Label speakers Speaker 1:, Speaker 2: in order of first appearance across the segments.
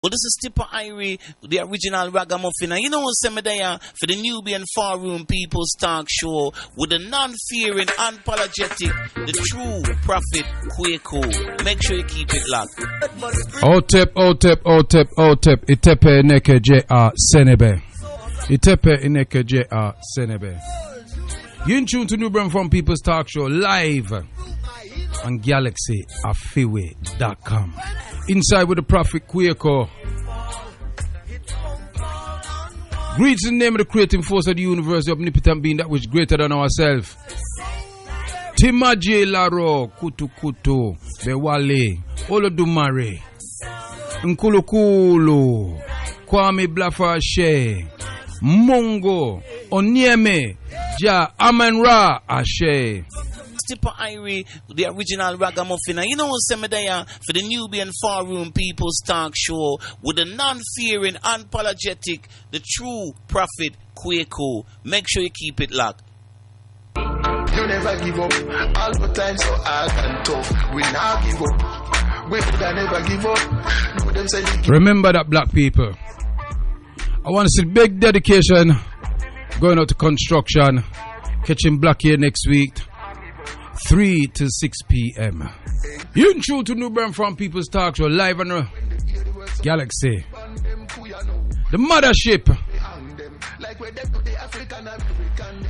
Speaker 1: Well, this is Tipper Irie, the original ragamuffin. And you know what's there for the Nubian Far Room People's Talk Show with the non-fearing, unapologetic, the true prophet Kwaku. Make sure you keep it locked.
Speaker 2: Otep. Itepe neke J.R. Senebe. Itepe neke J.R. Senebe. You in tune to Nubian from People's Talk Show live on GalaxyAfiwe.com. Inside with the prophet Kwaku. Greets in the name of the creating force of the universe, the omnipotent being that which is greater than ourselves. Timaje Laro, Kutu, Bewale, Olodumare, Nkulukulu, Kwame Blafashe, Mongo, Onyeme, Ja Amanra Ashe.
Speaker 1: Tipper Irie, the original ragamuffin. And you know what's there for the Nubian Far Room People's Talk Show with the non-fearing, unapologetic, the true prophet Kwaku. Make sure you keep it locked.
Speaker 3: You never give up, all the time so hard and tough. We now give up, we can never give up. No, them say
Speaker 2: remember that, black people. I want to see big dedication going out to construction, catching black here next week. 3 to 6 p.m. You in tune to Nubian from People's Talk Show live on Galaxy, the mothership.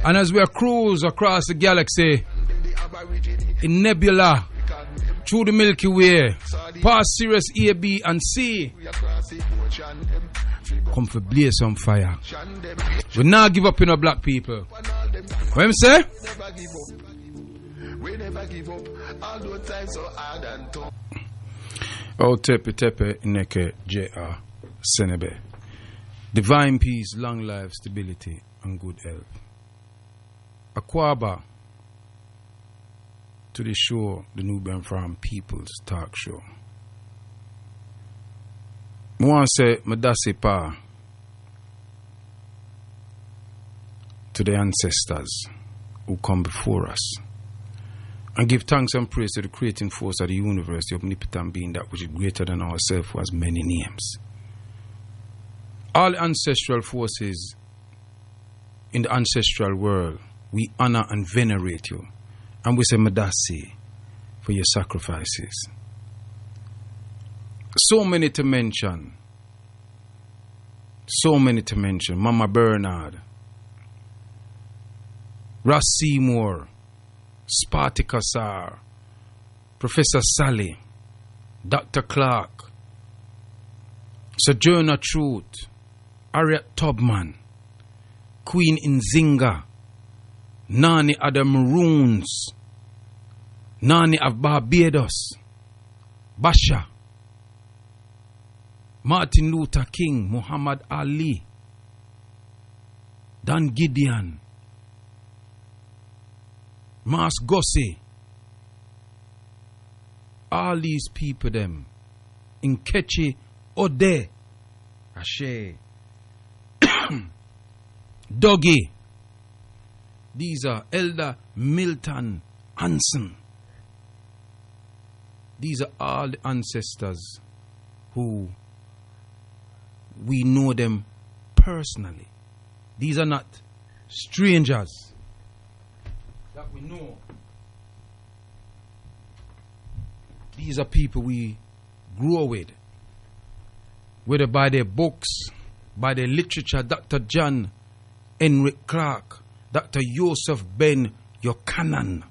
Speaker 2: And as we cruise across the galaxy in nebula through the Milky Way, past Sirius A, B, and C, come for blaze some fire. We now give up in our black people. What you say?
Speaker 3: we never give up, all those times so hard and tough.
Speaker 2: Oh, tepe, neke, J.R. Senebe. Divine peace, long life, stability, and good health. Akwaba to the show, the Nubian Farm People's Talk Show. I want to say, Madasi Pa to the ancestors who come before us. And give thanks and praise to the creating force of the universe, the omnipotent being that which is greater than ourselves, who has many names. All ancestral forces in the ancestral world, we honor and venerate you. And we say, Madasi, for your sacrifices. So many to mention. Mama Bernard, Ross Seymour, Spartacus R, Professor Sally, Dr. Clark, Sojourner Truth, Harriet Tubman, Queen Nzinga, Nani of the Maroons, Nani of Barbados, Basha, Martin Luther King, Muhammad Ali, Dan Gideon, Mas Gossi, all these people them, Nkechi Ode, Ashe, Doggy, these are Elder Milton Hansen. These are all the ancestors who we know them personally. These are not strangers that we know. These are people we grew with, whether by their books, by their literature. Dr. John Henrik Clark, Dr. Joseph Ben Yochanan,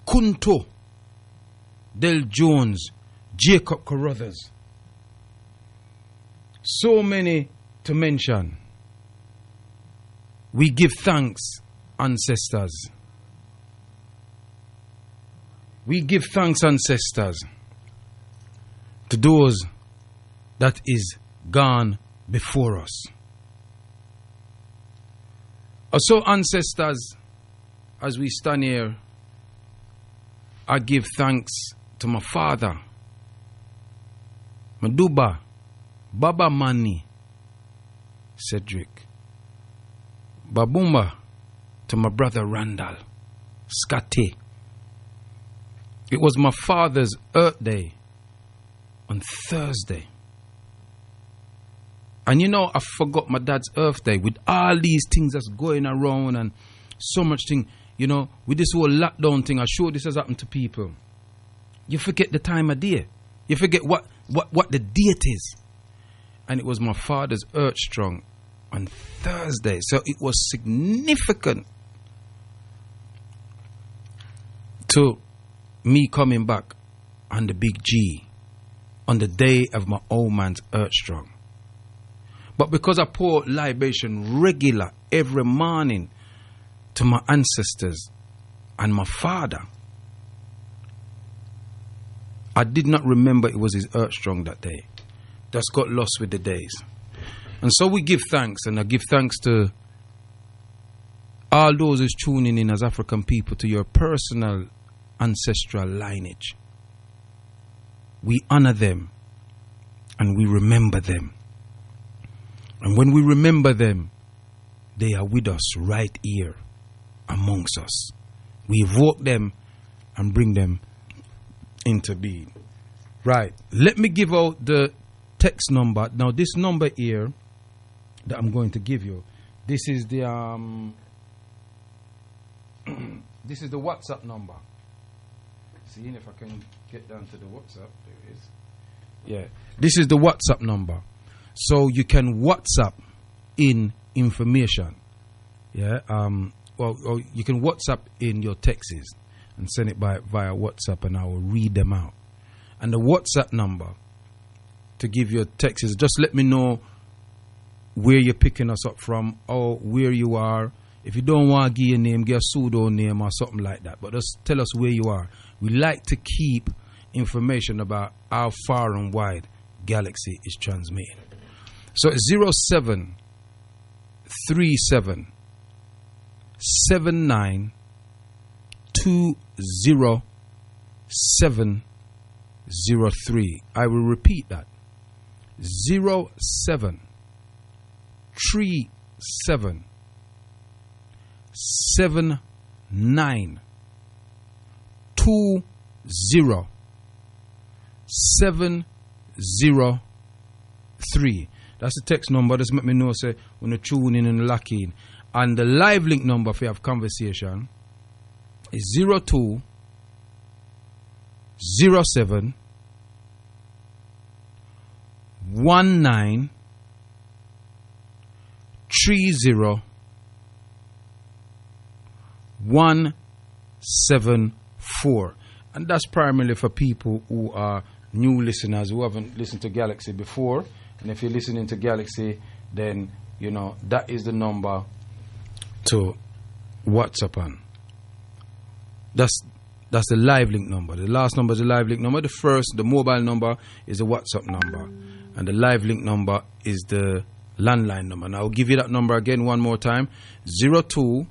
Speaker 2: Kunto Del Jones, Jacob Carruthers. So many to mention. We give thanks, ancestors. We give thanks, ancestors, to those that is gone before us. Also, ancestors, as we stand here, I give thanks to my father, Maduba, Baba Mani, Cedric, Babumba, to my brother Randall, Scotty. It was my father's birthday on Thursday. And you know, I forgot my dad's birthday with all these things that's going around and so much thing. You know, with this whole lockdown thing, I'm sure this has happened to people. You forget the time of day. You forget what the date is. And it was my father's Earth Strong on Thursday. So it was significant to me coming back on the big G on the day of my old man's Earth Strong. But because I pour libation regular every morning to my ancestors and my father, I did not remember it was his Earth Strong that day. Just got lost with the days. And so we give thanks, and I give thanks to all those who's tuning in as African people to your personal ancestral lineage. We honor them and we remember them. And when we remember them, they are with us right here amongst us. We evoke them and bring them into being. Right. Let me give out the text number. Now this number here that I'm going to give you, this is the this is the WhatsApp number. Seeing if I can get down to the WhatsApp. There it is. Yeah. This is the WhatsApp number. So you can WhatsApp in information. Yeah. Or you can WhatsApp in your texts and send it via WhatsApp, and I will read them out. And the WhatsApp number to give your texts is just let me know where you're picking us up from or where you are. If you don't want to give your name, give a pseudo name or something like that. But just tell us where you are. We like to keep information about how far and wide Galaxy is transmitting. So 0737 79 20703. I will repeat that. 0737 79 20703. That's the text number. Just make me know, say, when you tune in and lock in. And the live link number if you have conversation is 02 07 19 30 174. And that's primarily for people who are new listeners who haven't listened to Galaxy before. And if you're listening to Galaxy, then you know that is the number to WhatsApp on. That's the live link number. The last number is the live link number. The mobile number is the WhatsApp number. And the live link number is the landline number. Now I'll give you that number again one more time. 02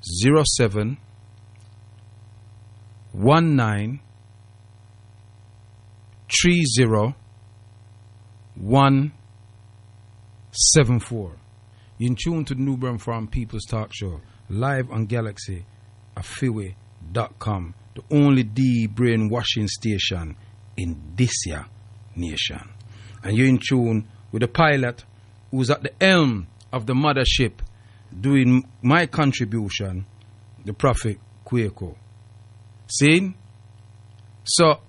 Speaker 2: 07 19 30 174. You're in tune to the New Bern Farm People's Talk Show, live on Galaxy, afiwe.com, the only brainwashing station in this year nation. And you're in tune with the pilot who's at the helm of the mothership doing my contribution, the Prophet Kwaku. See? So,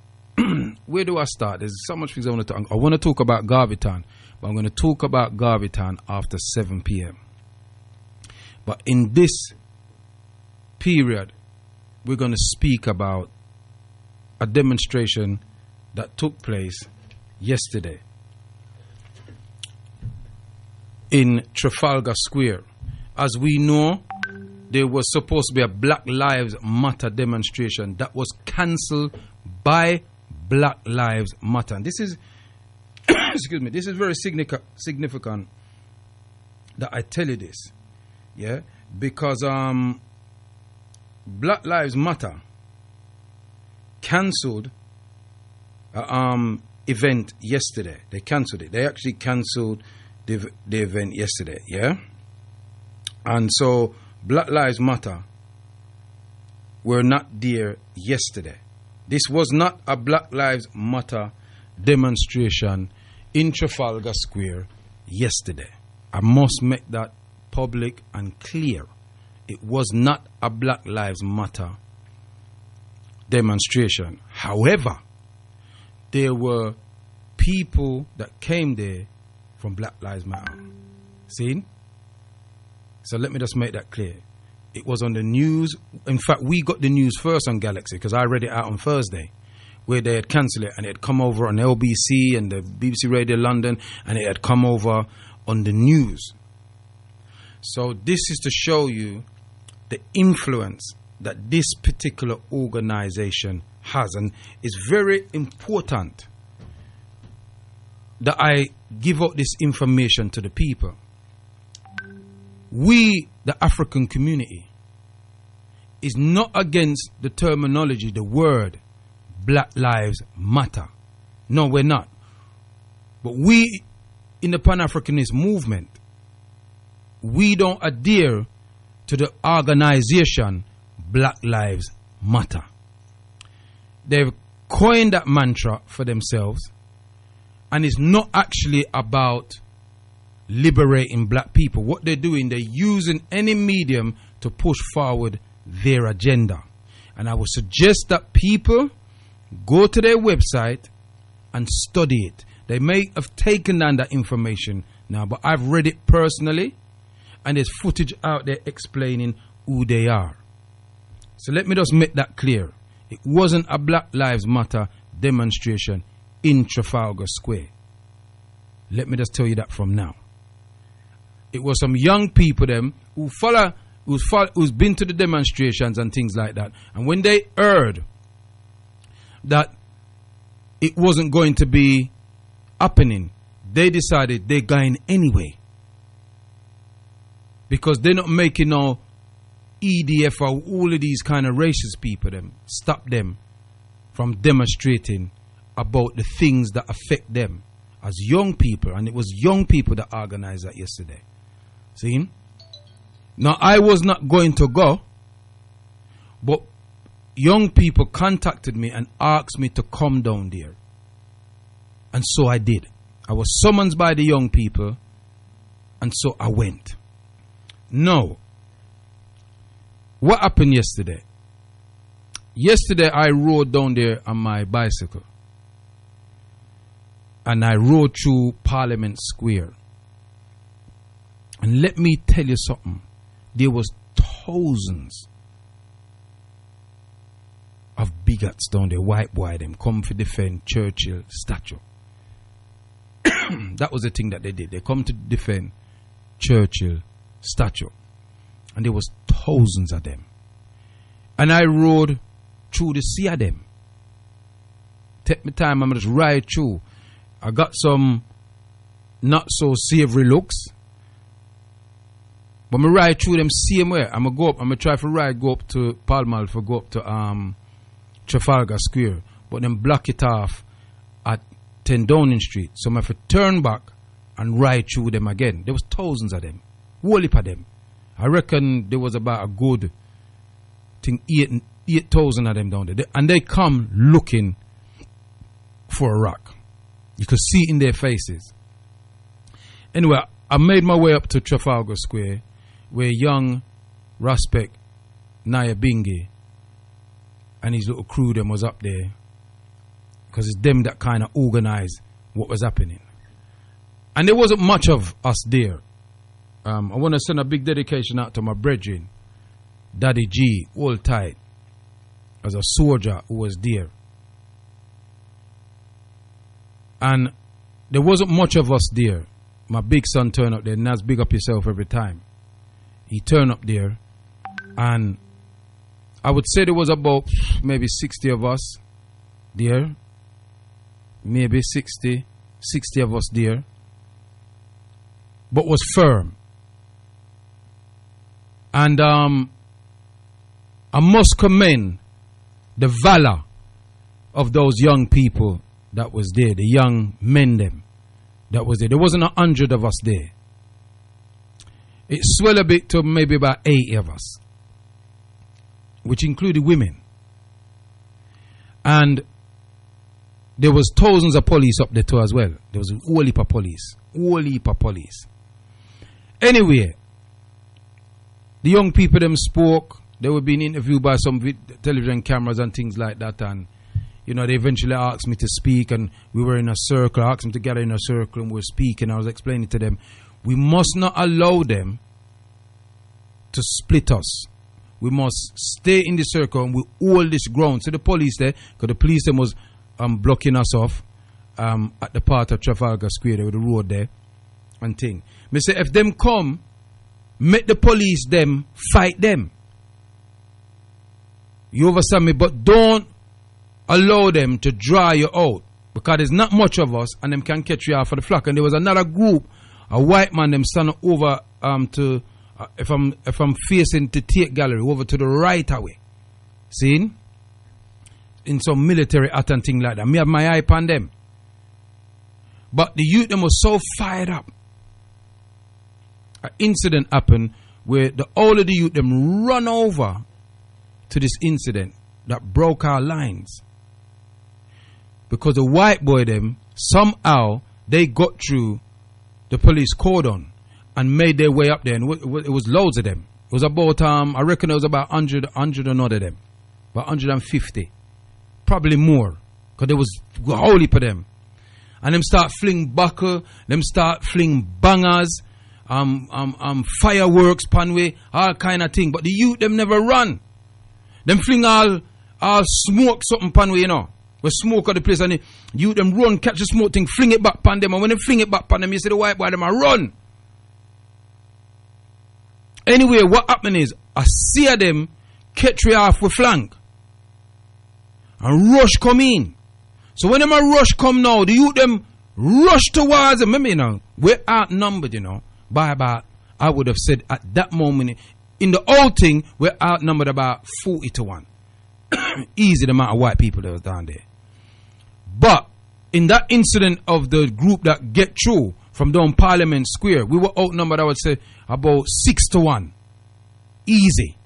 Speaker 2: where do I start? There's so much things I want to talk. I want to talk about Garvitan, but I'm going to talk about Garvitan after 7 p.m. But in this period, we're going to speak about a demonstration that took place yesterday in Trafalgar Square. As we know, there was supposed to be a Black Lives Matter demonstration that was cancelled by Black Lives Matter. And this is, excuse me, this is very significant that I tell you this, yeah, because Black Lives Matter cancelled event yesterday. They cancelled it. They actually cancelled the event yesterday, yeah. And so Black Lives Matter were not there yesterday. This was not a Black Lives Matter demonstration in Trafalgar Square yesterday. I must make that public and clear. It was not a Black Lives Matter demonstration. However, there were people that came there from Black Lives Matter. See? So let me just make that clear. It was on the news. In fact, we got the news first on Galaxy because I read it out on Thursday, where they had cancelled it and it had come over on LBC and the BBC Radio London, and it had come over on the news. So this is to show you the influence that this particular organization has, and it's very important that I give out this information to the people. We, the African community, is not against the terminology, the word Black Lives Matter. No, we're not. But we, in the Pan-Africanist movement, we don't adhere to the organization Black Lives Matter. They've coined that mantra for themselves, and it's not actually about liberating black people. What they're doing, they're using any medium to push forward their agenda. And I would suggest that people go to their website and study it. They may have taken down that information now, but I've read it personally, and there's footage out there explaining who they are. So let me just make that clear. It wasn't a Black Lives Matter demonstration in Trafalgar Square. Let me just tell you that from now. It was some young people them who's been to the demonstrations and things like that. And when they heard that it wasn't going to be happening, they decided they're going anyway. Because they're not making no EDF or all of these kind of racist people them stop them from demonstrating about the things that affect them as young people. And it was young people that organized that yesterday. See? Now, I was not going to go, but young people contacted me and asked me to come down there. And so I did. I was summoned by the young people, and so I went. Now, what happened yesterday? Yesterday, I rode down there on my bicycle, and I rode through Parliament Square. And let me tell you something. There was thousands of bigots down there, white boy, them come to defend Churchill statue. That was the thing that they did. They come to defend Churchill statue. And there was thousands of them. And I rode through the sea of them. Take my time, I'm just ride through. I got some not so savory looks. But I ride through them same way. I'm going to try to go up to Pall Mall, go up to Trafalgar Square. But then block it off at 10 Downing Street. So I have to turn back and ride through them again. There was thousands of them. Whole heap of them. I reckon there was about a good 8,000 of them down there. And they come looking for a rock. You could see in their faces. Anyway, I made my way up to Trafalgar Square, where young Raspek Nyabingi and his little crew them was up there, because it's them that kind of organized what was happening. And there wasn't much of us there. I want to send a big dedication out to my brethren, Daddy G, all tight, as a soldier who was there. And there wasn't much of us there. My big son turned up there. Naz, big up yourself every time. He turned up there, and I would say there was about maybe 60 of us there. Maybe 60 of us there. But was firm. And I must commend the valor of those young people that was there, the young men them that was there. There wasn't 100 of us there. It swelled a bit to maybe about 80 of us, which included women. And there was thousands of police up there too as well. There was a whole heap of police. Anyway, the young people them spoke. They were being interviewed by some television cameras and things like that. And, you know, they eventually asked me to speak. And we were in a circle. I asked them to gather in a circle and we were speaking. I was explaining to them, we must not allow them to split us. We must stay in the circle and we hold this ground. So the police there, because the police them was blocking us off at the part of Trafalgar Square, there with the road there and thing. Me say, if them come, make the police them fight them. You understand me? But don't allow them to dry you out, because there's not much of us and them can catch you out for the flock. And there was another group, a white man, them standing over to if I'm facing the Tate Gallery, over to the right away. See? In some military hat and thing like that. Me have my eye upon them. But the youth them was so fired up. An incident happened where all of the youth them run over to this incident that broke our lines. Because the white boy them, somehow, they got through the police cordon and made their way up there. And it was loads of them. It was about, I reckon it was about 100 or not of them. About 150. Probably more. Because there was a whole heap of them. And them start fling buckle, them start fling bangers, fireworks, panway, all kind of thing. But the youth, them never run. Them fling all smoke something panway, you know. We smoke at the place and the youth, them run, catch the smoke thing, fling it back pan them. And when they fling it back pan them, you see the white boy, them a run. Anyway, what happened is, I see them catch we off with flank. And rush come in. So when them a rush come now, the youth them rush towards them. Remember, you know, we're outnumbered, you know, by about, I would have said at that moment, in the old thing, we're outnumbered about 40 to 1. Easy the amount of white people that was down there. But in that incident of the group that get through from down Parliament Square, we were outnumbered, I would say, about 6 to 1. Easy.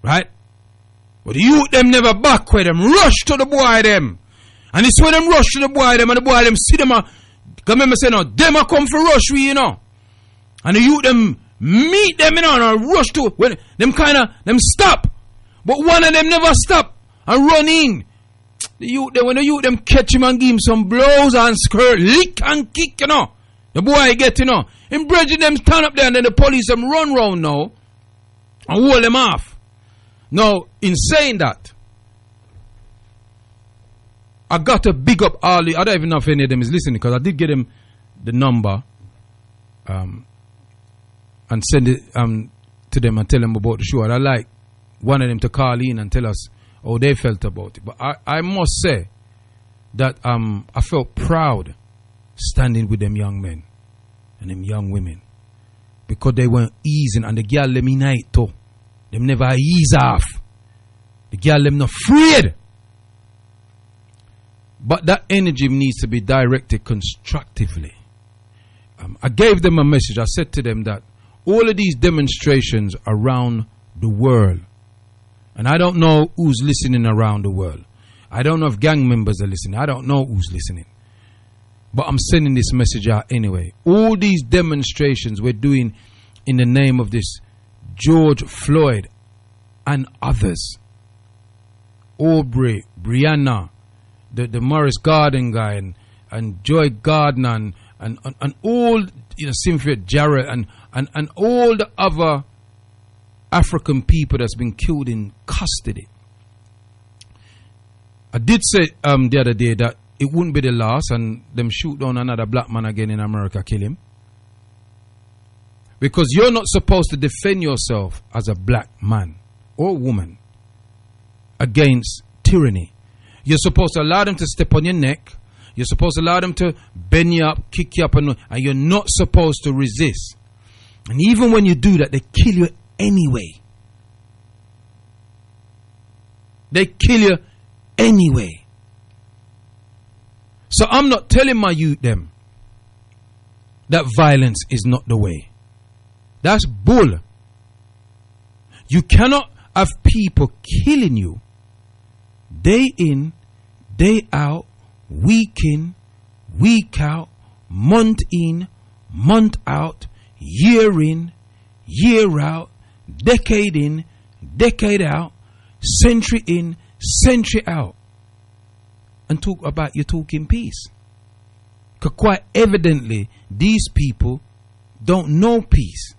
Speaker 2: Right? But the youth them never back with them. Rush to the boy them. And it's when them rush to the boy them and the boy them see them. Remember say no, them a come for rush we, you know. And the youth them meet them, you know, and rush to when them them stop. But one of them never stop and run in. The youth them, when the youth them catch him and give him some blows and skirt, lick and kick, you know. The boy get, you know. Him bridging them stand up there and then the police them run round now and hold them off. Now, in saying that, I got to big up all the, I don't even know if any of them is listening, because I did get them the number and send it to them and tell them about the show. And I like one of them to call in and tell us how they felt about it. But I must say that I felt proud standing with them young men and them young women, because they weren't easing, and the girl let me night too. Them never ease off. The girl them not afraid. But that energy needs to be directed constructively. I gave them a message. I said to them that all of these demonstrations around the world, and I don't know who's listening around the world. I don't know if gang members are listening. I don't know who's listening. But I'm sending this message out anyway. All these demonstrations we're doing in the name of this George Floyd and others, Aubrey, Brianna, the Morris Garden guy, and Joy Gardner, and all, you know, Cynthia Jarrett, and all the other African people that's been killed in custody. I did say the other day that it wouldn't be the last, and them shoot down another black man again in America, kill him. Because you're not supposed to defend yourself as a black man or woman against tyranny. You're supposed to allow them to step on your neck. You're supposed to allow them to bend you up, kick you up, and you're not supposed to resist. And even when you do that, they kill you anyway. They kill you anyway. So I'm not telling my youth them that violence is not the way. That's bull. You cannot have people killing you day in, day out, week in, week out, month in, month out, year in, year out, decade in, decade out, century in, century out, and talk about your talking peace. Because quite evidently, these people don't know peace.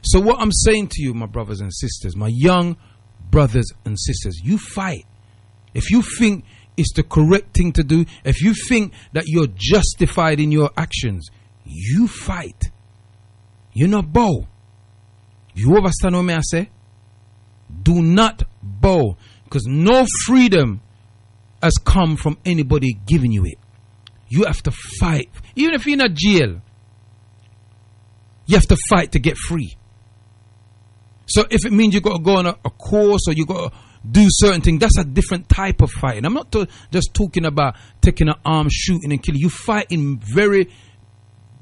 Speaker 2: So what I'm saying to you, my brothers and sisters, my young brothers and sisters, you fight. If you think it's the correct thing to do, if you think that you're justified in your actions, you fight. You not bow. You understand what I say? Do not bow. Because no freedom has come from anybody giving you it. You have to fight. Even if you're in a jail, you have to fight to get free. So if it means you got to go on a course or you got to do certain things, that's a different type of fighting. I'm not just talking about taking an arm, shooting and killing. You fight in very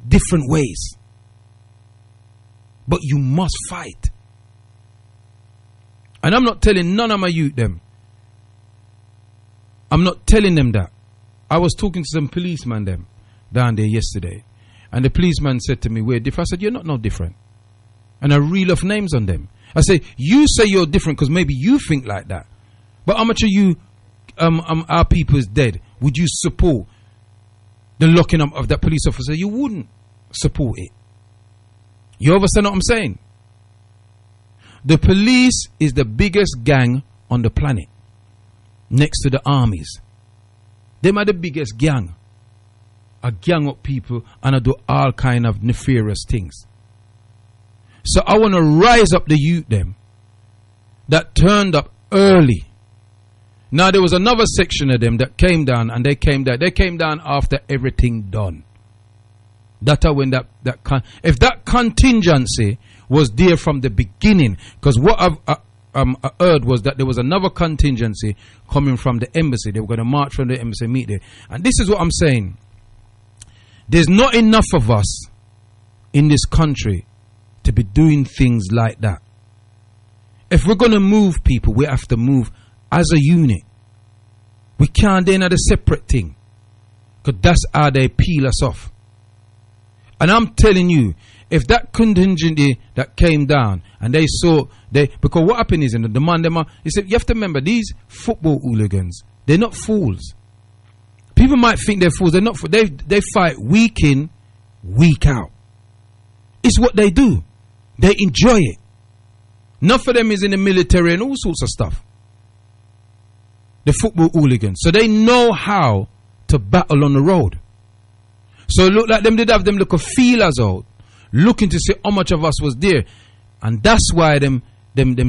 Speaker 2: different ways. But you must fight. And I'm not telling none of my youth them. I'm not telling them that. I was talking to some policemen them down there yesterday. And the policeman said to me, we're different. I said, you're not no different. And I reel off names on them. I say, you say you're different because maybe you think like that. But how much of you, our people is dead, would you support the locking up of that police officer? You wouldn't support it. You understand what I'm saying? The police is the biggest gang on the planet, next to the armies. Them are the biggest gang. A gang of people and I do all kind of nefarious things. So I want to rise up the youth them that turned up early. Now there was another section of them that came down, and they came down after everything done. That's when if that contingency was there from the beginning, because what I've heard was that there was another contingency coming from the embassy. They were going to march from the embassy, meet there. And this is what I'm saying. There's not enough of us in this country to be doing things like that. If we're going to move people, we have to move as a unit. We can't do another separate thing, because that's how they peel us off. And I'm telling you, if that contingency that came down and they saw, because what happened is, in the man, you have to remember, these football hooligans, they're not fools. People might think they're fools. They're not. They fight week in, week out. It's what they do. They enjoy it. Enough of them is in the military and all sorts of stuff. The football hooligans. So they know how to battle on the road. So it looked like them did have them look of feelers out, looking to see how much of us was there. And that's why them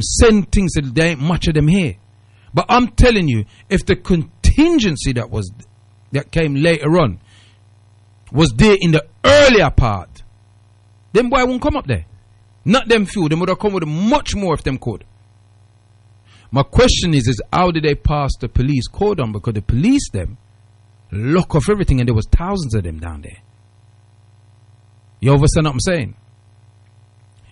Speaker 2: send things that there ain't much of them here. But I'm telling you, if the contingency that came later on was there in the earlier part, them boy won't come up there. Not them few. Them would have come with much more if them could. My question is how did they pass the police cordon? Because the police them lock off everything, and there was thousands of them down there. You understand what I'm saying?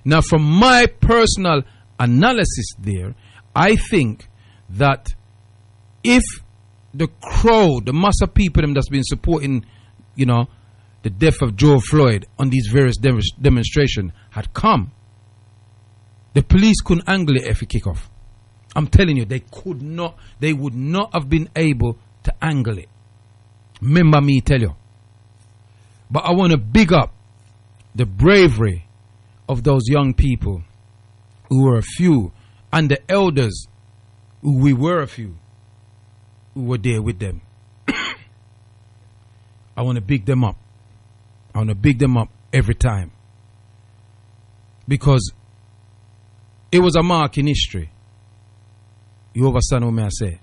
Speaker 2: Now, from my personal analysis there, I think that if the crowd, the mass of people them that's been supporting, the death of George Floyd on these various demonstrations had come, the police couldn't angle it if it kick off. I'm telling you, they would not have been able to angle it. Remember me tell you. But I want to big up the bravery of those young people who were a few, and the elders who we were a few, who were there with them. I want to big them up. I want to big them up every time. Because it was a mark in history. You understand what I say?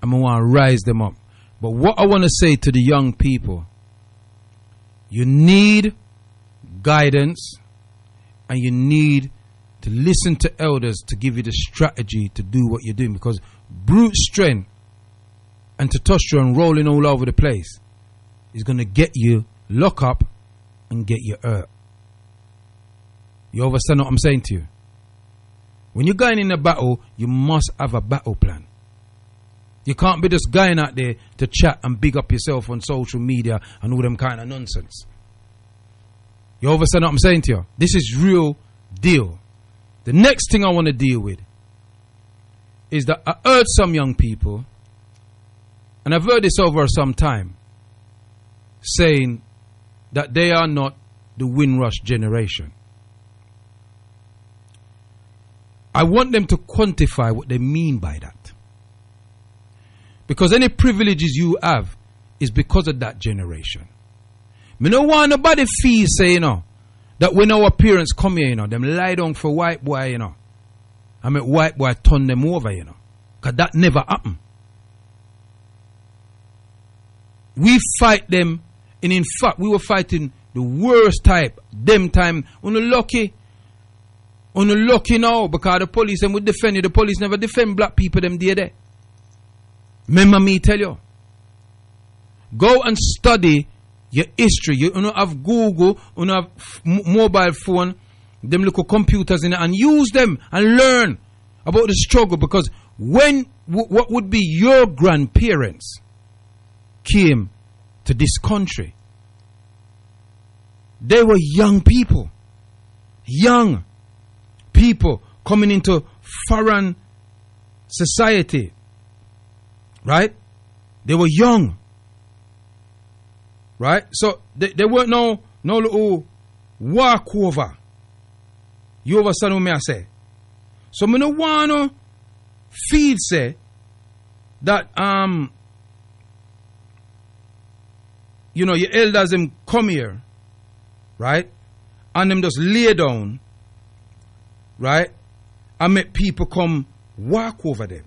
Speaker 2: I'm going to want to rise them up. But what I want to say to the young people, you need guidance, and you need to listen to elders to give you the strategy to do what you're doing. Because brute strength and testosterone rolling all over the place is going to get you locked up and get you hurt. You understand what I'm saying to you? When you're going in a battle, you must have a battle plan. You can't be just going out there to chat and big up yourself on social media and all them kind of nonsense. You understand what I'm saying to you? This is real deal. The next thing I want to deal with is that I heard some young people, and I've heard this over some time, saying that they are not the Windrush generation. I want them to quantify what they mean by that. Because any privileges you have is because of that generation. Me no want nobody feel say, you know, that when our parents come here, you know, them lie down for white boy, you know, I mean white boy turn them over, you know. Because that never happened. We fight them, and in fact, we were fighting the worst type, them time. Lucky now, because the police them would defend you. The police never defend black people them there. Remember me tell you. Go and study your history. You know have Google, you know have mobile phone, them little computers in it, and use them and learn about the struggle. Because when what would be your grandparents came to this country, they were young people coming into foreign society, right? They were young, right? So they weren't no little walkover. You understand what I say? So I don't want to feel say that you know, your elders them come here, right? And them just lay down, right? And make people come walk over them.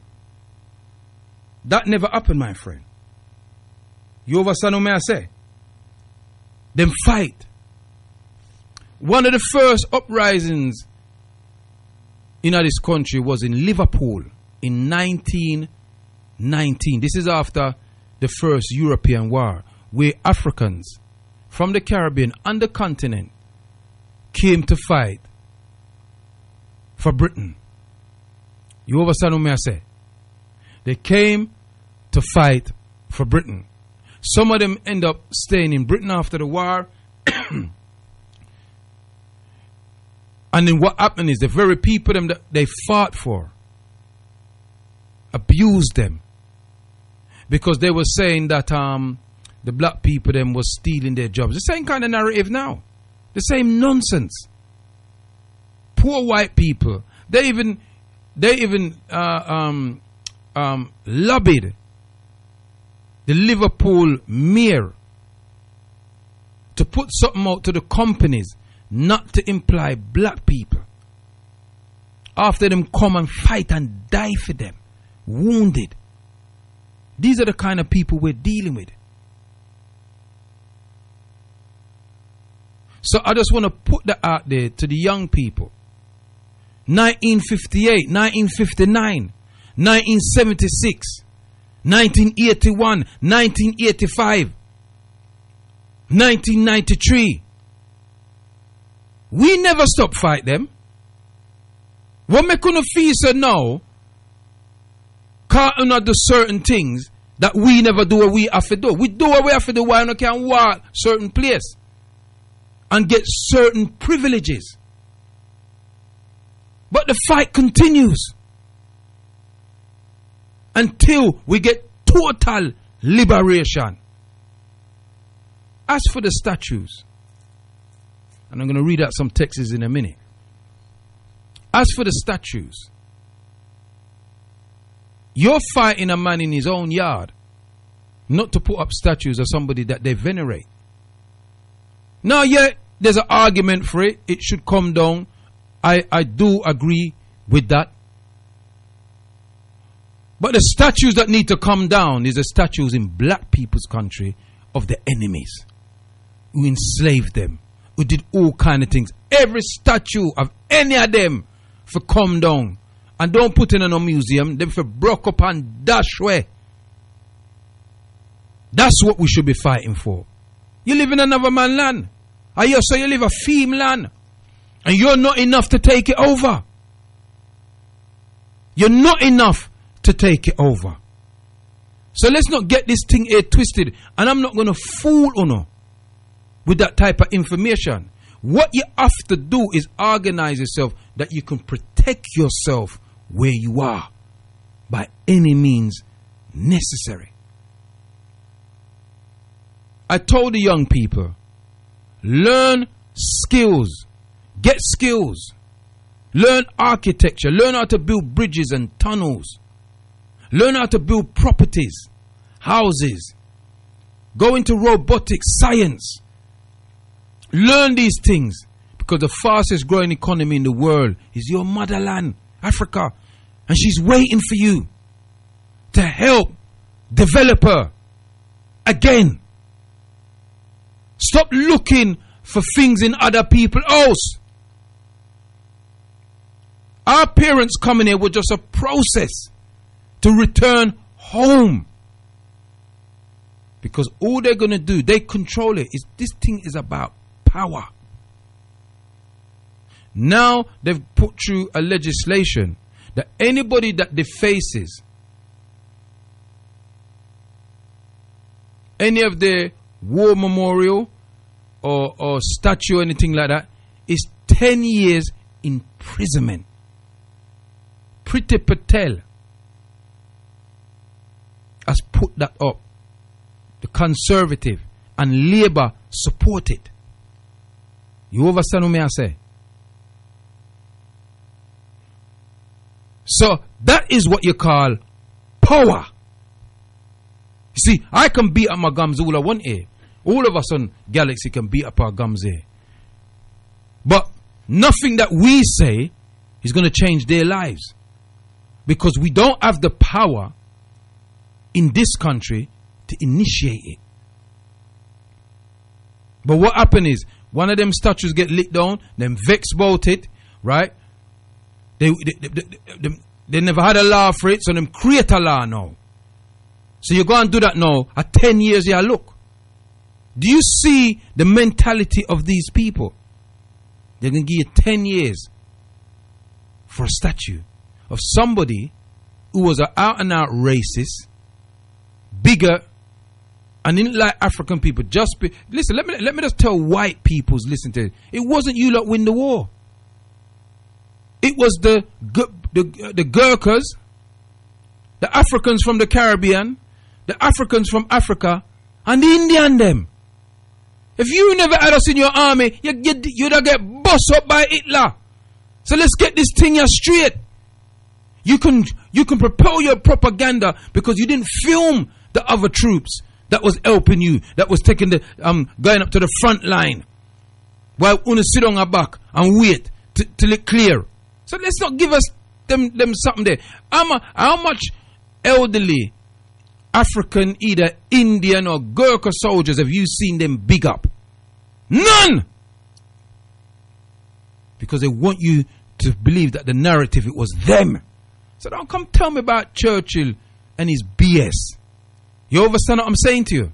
Speaker 2: That never happened, my friend. You understand what I say? Them fight. One of the first uprisings in this country was in Liverpool in 1919. This is after the first European war, where Africans from the Caribbean and the continent came to fight for Britain. You understand what I say? They came to fight for Britain. Some of them end up staying in Britain after the war. And then what happened is the very people them that they fought for abused them, because they were saying that the black people them was stealing their jobs. The same kind of narrative now. The same nonsense. Poor white people. They even lobbied the Liverpool mayor to put something out to the companies not to employ black people. After them come and fight and die for them, wounded. These are the kind of people we're dealing with. So I just want to put that out there to the young people. 1958, 1959, 1976, 1981, 1985, 1993. We never stop fight them. What make you feel so now? Can't not do certain things that we never do what we have to do. We do what we have to do. Why not can walk certain place and get certain privileges? But the fight continues until we get total liberation. As for the statues, and I'm going to read out some texts in a minute. As for the statues, you're fighting a man in his own yard not to put up statues of somebody that they venerate. Now, yeah, there's an argument for it. It should come down. I do agree with that. But the statues that need to come down is the statues in black people's country of the enemies who enslaved them, who did all kind of things. Every statue of any of them for come down. And don't put in a museum, them for broke up and dash way. That's what we should be fighting for. You live in another man's land. And you say you live a theme land. And you're not enough to take it over. You're not enough to take it over. So let's not get this thing here twisted. And I'm not going to fool Uno with that type of information. What you have to do is organize yourself that you can protect yourself where you are by any means necessary. I told the young people, learn skills, get skills, learn architecture, learn how to build bridges and tunnels, learn how to build properties, houses, go into robotics, science. Learn these things, because the fastest growing economy in the world is your motherland, Africa, and she's waiting for you to help develop her again. Stop looking for things in other people's house. Our parents coming here was just a process to return home. Because all they're going to do, they control it. This thing is about power. Now they've put through a legislation that anybody that defaces any of their war memorial or statue or anything like that is 10 years imprisonment. Priti Patel has put that up. The Conservative and Labour support it. You understand what I say? So that is what you call power. You see, I can beat up my gums all I want here. All of us on Galaxy can beat up our gums here. But nothing that we say is going to change their lives. Because we don't have the power in this country to initiate it. But what happened is, one of them statues get lit down, them vex about it, right? They never had a law for it, so them create a law now. So you go and do that now, at 10 years, yeah, look. Do you see the mentality of these people? They're going to give you 10 years for a statue of somebody who was an out-and-out racist, bigger, and didn't like African people. Listen, let me just tell white peoples, listen to it. It wasn't you lot win the war. It was the Gurkhas, the Africans from the Caribbean, the Africans from Africa, and the Indian them. If you never had us in your army, you'd have get bust up by Hitler. So let's get this thing here straight. You can propel your propaganda because you didn't film the other troops that was helping you, that was taking the going up to the front line, while una sit on our back and wait till it clear. So let's not give us them something there. How much elderly African, either Indian or Gurkha soldiers have you seen them big up? None! Because they want you to believe that the narrative, it was them. So don't come tell me about Churchill and his BS. You understand what I'm saying to you?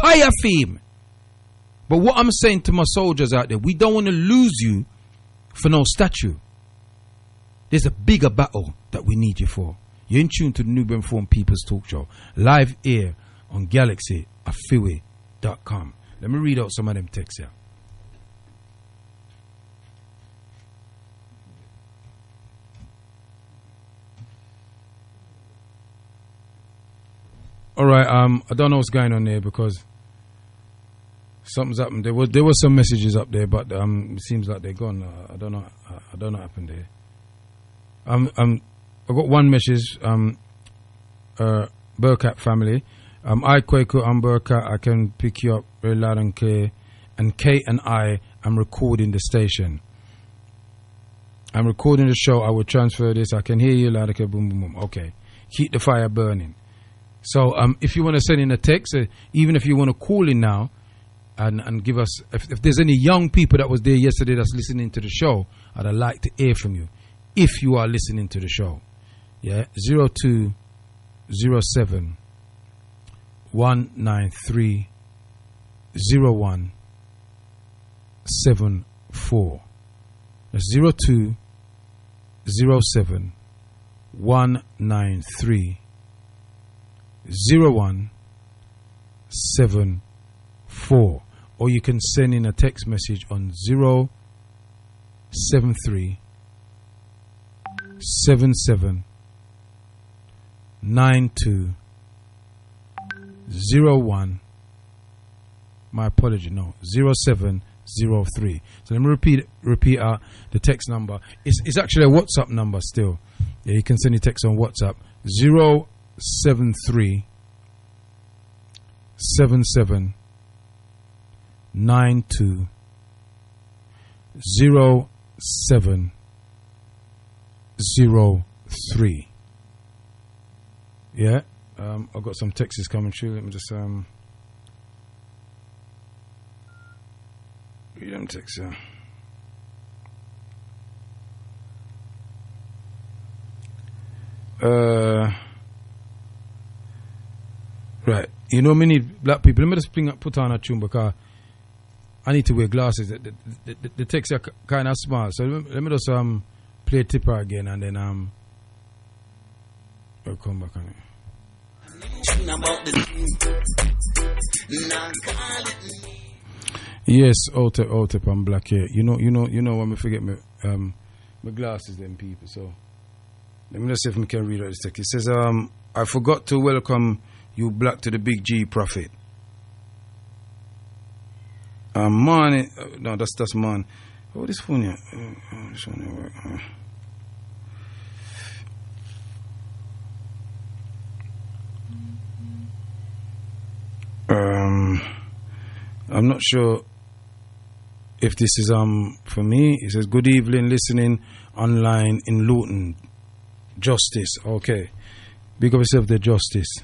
Speaker 2: Fire theme. But what I'm saying to my soldiers out there, we don't want to lose you for no statue. There's a bigger battle that we need you for. You're in tune to the Nubian Forum People's Talk Show, live here on GalaxyAfiwe.com. Let me read out some of them texts here. All right, I don't know what's going on there because something's happened. There were some messages up there, but it seems like they're gone. I don't know what happened there. I got one message. Burkat family. I Kwaku, I'm Burkat. I can pick you up very loud and clear. And Kate and I am recording the station. I'm recording the show. I will transfer this. I can hear you loud and clear. Boom, boom, boom. Okay. Keep the fire burning. So if you want to send in a text, even if you want to call in now and give us, if there's any young people that was there yesterday that's listening to the show, I'd like to hear from you. If you are listening to the show. Yeah, 0207 193 0174. That's 0207 193 0174, or you can send in a text message on 073 77 9201. My apology, no, 0703. So let me repeat out the text number. It's actually a WhatsApp number still. Yeah, you can send your text on WhatsApp 073 77 92 0703. Yeah, I've got some texts coming through. Let me just read them texts. Right, you know, many black people. Let me just put on a tune because I need to wear glasses. The texts are kind of small, so let me just play Tipper again, and then I'll come back on it. Yes, out I'm black here. You know when I forget my glasses, them people. So let me just see if I can read out this text. It says, I forgot to welcome you black to the Big G Prophet. Man, no, that's man. Oh, this phone here. This one here work. I'm not sure if this is for me. It says, good evening, listening online in Luton. Justice. Okay. Big up yourself there, Justice.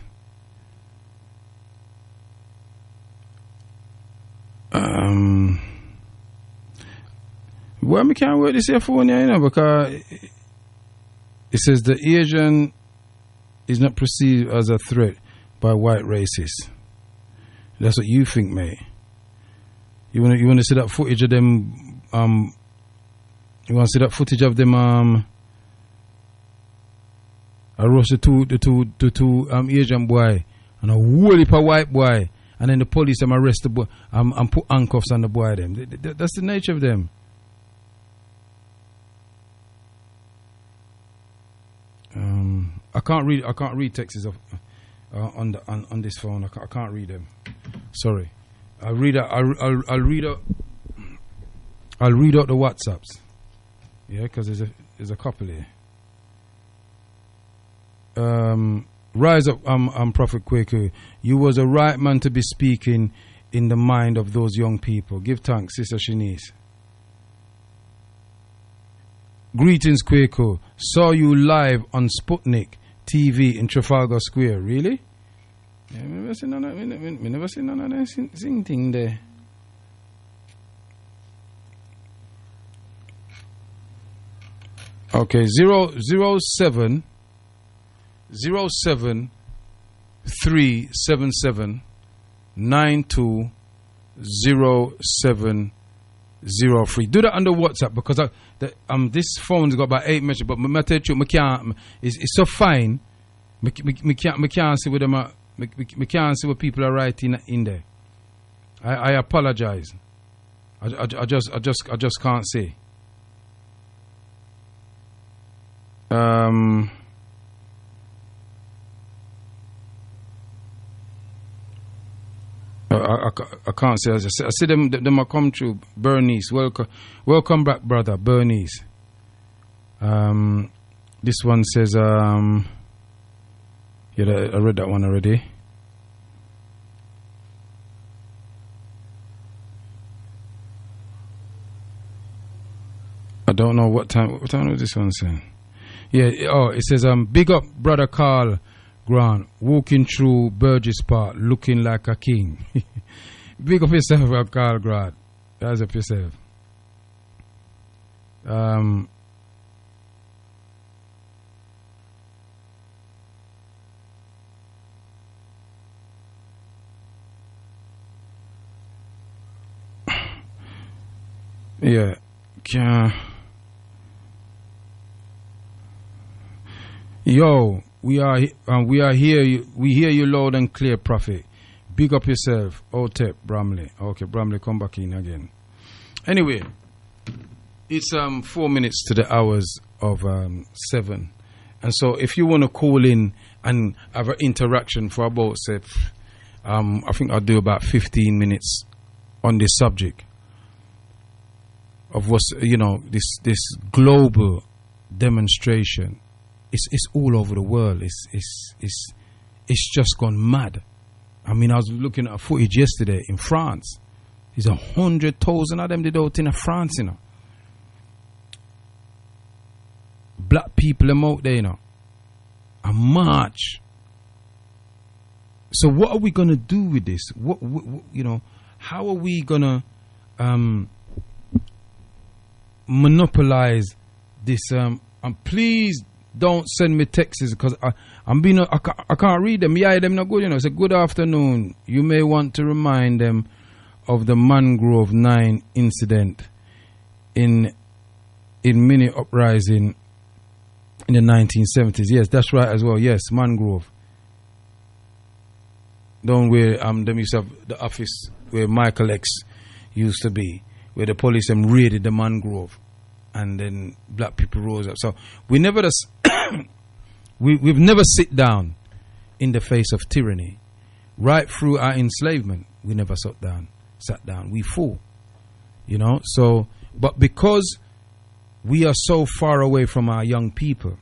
Speaker 2: Well, I can't work this here phone here, you know, because it says the Asian is not perceived as a threat by white racists. That's what you think, mate. You want to see that footage of them? You want to see that footage of them? I roast the two Asian boy and a whole heap of white boy, and then the police arrest the boy and put handcuffs on the boy. Them. That's the nature of them. I can't read texts on this phone. I can't read them. Sorry. I'll read out the WhatsApps. Yeah, because there's a couple here. Rise up, Prophet Kwaku. You was a right man to be speaking in the mind of those young people. Give thanks, Sister Shanice. Greetings, Kwaku. Saw you live on Sputnik TV in Trafalgar Square. Really? Yeah, I never seen none of that sing thing there. Okay, 007 377 920703. Do that under WhatsApp because this phone's got about 8 messages, but my tell you, I can't. It's so fine. I can't see what them. I can't see what people are writing in there. I apologize. I just can't see. I can't say. I see them are come through. Bernice, welcome back, brother. Bernice. This one says, yeah, I read that one already. I don't know what time was this one saying. Yeah, it says, big up, brother Carl Grant, walking through Burgess Park, looking like a king. Big up yourself, Carl Grant. Rise up yourself. Yeah. Yo, We are here. We hear you loud and clear, Prophet. Big up yourself. Otep, Bramley. Okay, Bramley, come back in again. Anyway, it's 4 minutes to the hours of 7. And so if you want to call in and have an interaction for about, say, I think I'll do about 15 minutes on this subject of what's, this global demonstration. It's all over the world. It's just gone mad. I mean, I was looking at footage yesterday in France. There's 100,000 of them did out in France, Black people them out there, a march. So what are we gonna do with this? What how are we gonna monopolize this? And please don't send me texts because I can't read them. Yeah, them not good. It's a good afternoon. You may want to remind them of the Mangrove 9 incident in mini uprising in the 1970s. Yes, that's right as well. Yes, Mangrove. Don't where them used to have the office where Michael X used to be, where the police raided the Mangrove, and then black people rose up. So we never we've never sit down in the face of tyranny. Right through our enslavement, we never sat down. We fought, So, but because we are so far away from our young people,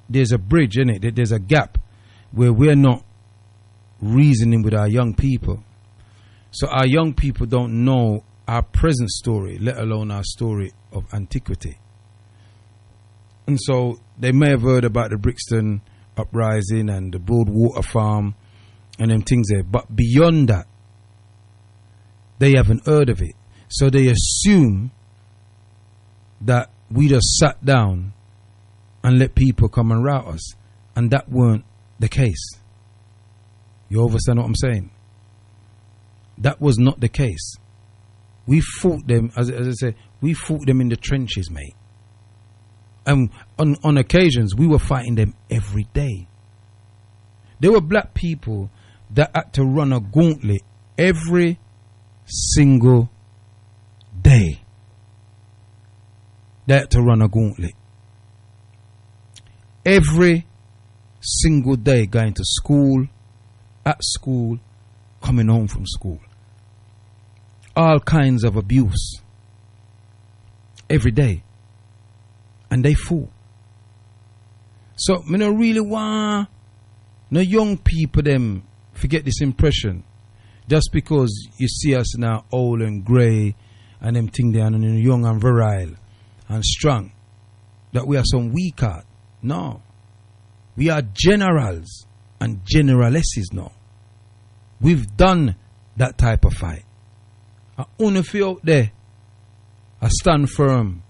Speaker 2: there's a bridge in it. There's a gap where we're not reasoning with our young people. So our young people don't know our present story, let alone our story of antiquity. And so they may have heard about the Brixton uprising and the Broadwater farm and them things there. But beyond that, they haven't heard of it. So they assume that we just sat down and let people come and rout us. And that weren't the case. You understand what I'm saying? That was not the case. We fought them, as I say, we fought them in the trenches, mate. And on occasions, we were fighting them every day. There were black people that had to run a gauntlet every single day. They had to run a gauntlet. Every single day, going to school, at school, coming home from school. All kinds of abuse. Every day. And they fought. So, me no really want no young people them forget this impression. Just because you see us now old and grey and them thing there and young and virile and strong, that we are some weak heart. No. We are generals and generalesses now. We've done that type of fight. I only feel out there, I stand firm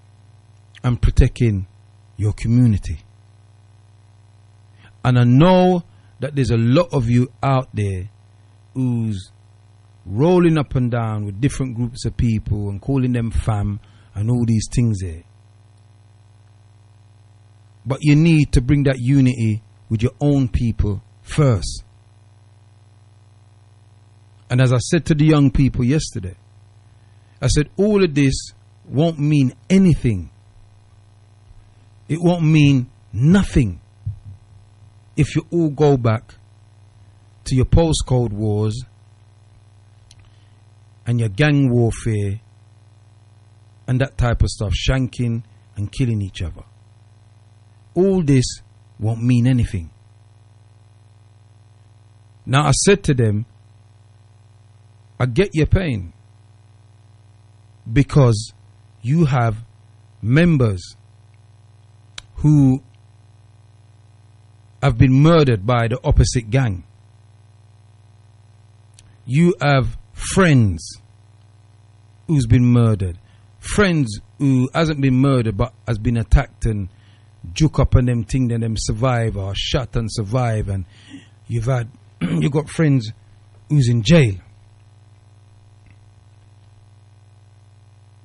Speaker 2: and protecting your community. And I know that there's a lot of you out there who's rolling up and down with different groups of people and calling them fam and all these things there. But you need to bring that unity with your own people first. And as I said to the young people yesterday, I said all of this won't mean anything. It won't mean nothing if you all go back to your postcode wars and your gang warfare and that type of stuff, shanking and killing each other. All this won't mean anything. Now I said to them, I get your pain because you have members who have been murdered by the opposite gang. You have friends who's been murdered. Friends who hasn't been murdered but has been attacked and juke up on them thing and them survive or shot and survive, and you got friends who's in jail.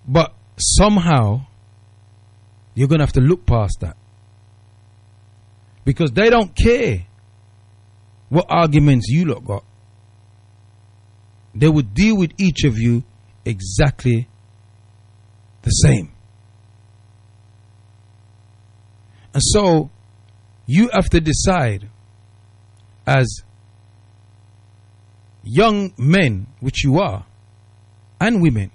Speaker 2: But somehow you're gonna have to look past that. Because they don't care what arguments you lot got. They would deal with each of you exactly the same. And so you have to decide as young men, which you are, and women,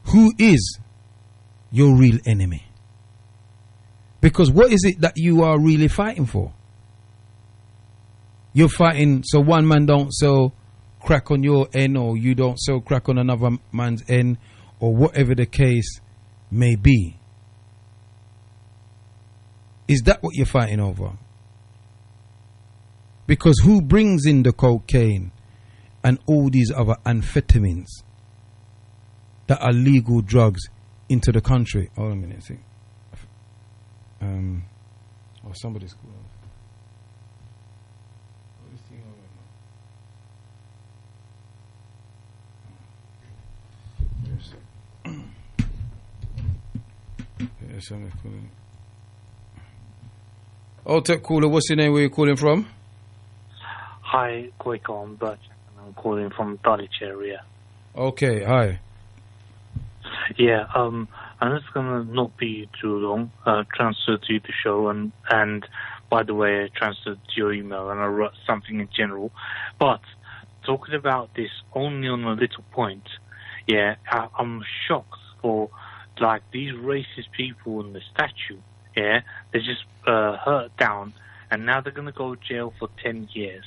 Speaker 2: who is your real enemy. Because what is it that you are really fighting for? You're fighting so one man don't sell crack on your end, or you don't sell crack on another man's end, or whatever the case may be. Is that what you're fighting over? Because who brings in the cocaine and all these other amphetamines that are legal drugs into the country? Hold on a minute, see. Oh, somebody's calling. Yes, somebody's calling. Oh, tech caller, what's your name? Where you calling from?
Speaker 4: Hi, Kwaku, I'm Bert. I'm calling from Dulwich area.
Speaker 2: Okay, hi.
Speaker 4: Yeah, I'm just gonna not be too long. Transfer to the show, and by the way, I transferred to your email, and I wrote something in general. But talking about this only on a little point, yeah, I'm shocked for like these racist people in the statue. Yeah, they just hurt down, and now they're gonna go to jail for 10 years.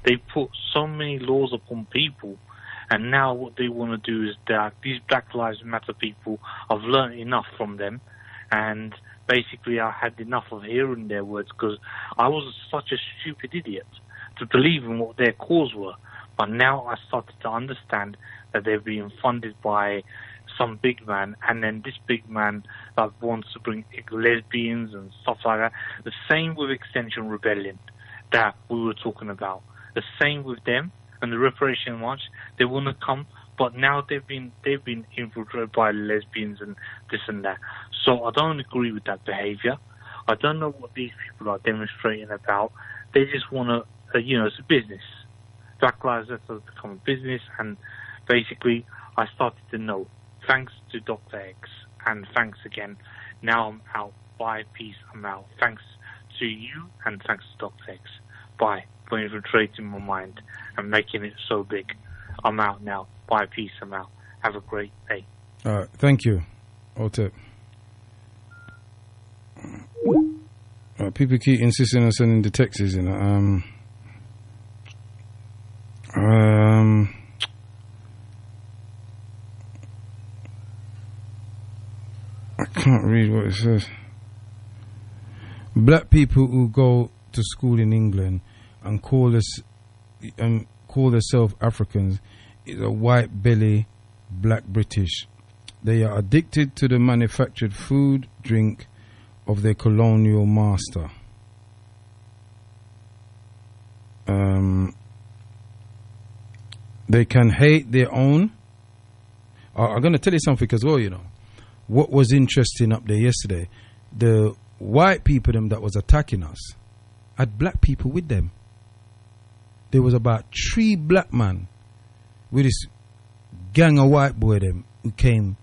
Speaker 4: They put so many laws upon people. And now what they want to do is that these Black Lives Matter people, I've learned enough from them. And basically I had enough of hearing their words, because I was such a stupid idiot to believe in what their cause were. But now I started to understand that they're being funded by some big man. And then this big man that wants to bring lesbians and stuff like that. The same with Extinction Rebellion that we were talking about. The same with them. And the reparation march, they want to come, but now they've been infiltrated by lesbians and this and that. So I don't agree with that behaviour. I don't know what these people are demonstrating about. They just want to, it's a business. Black Lives Matter has become a business, and basically I started to know. Thanks to Dr. X, and thanks again. Now I'm out. Bye, peace, I'm out. Thanks to you, and thanks to Dr. X. Bye. For infiltrating my mind and making it so big. I'm out now. Bye, peace, I'm out. Have a great day.
Speaker 2: All right, thank you. Otep. People keep insisting on sending the texts, I can't read what it says. Black people who go to school in England and call themselves Africans is a white belly black British. They are addicted to the manufactured food, drink of their colonial master. They can hate their own. I'm going to tell you something as well, What was interesting up there yesterday, the white people them that was attacking us had black people with them. There was about 3 black men with this gang of white boy them who came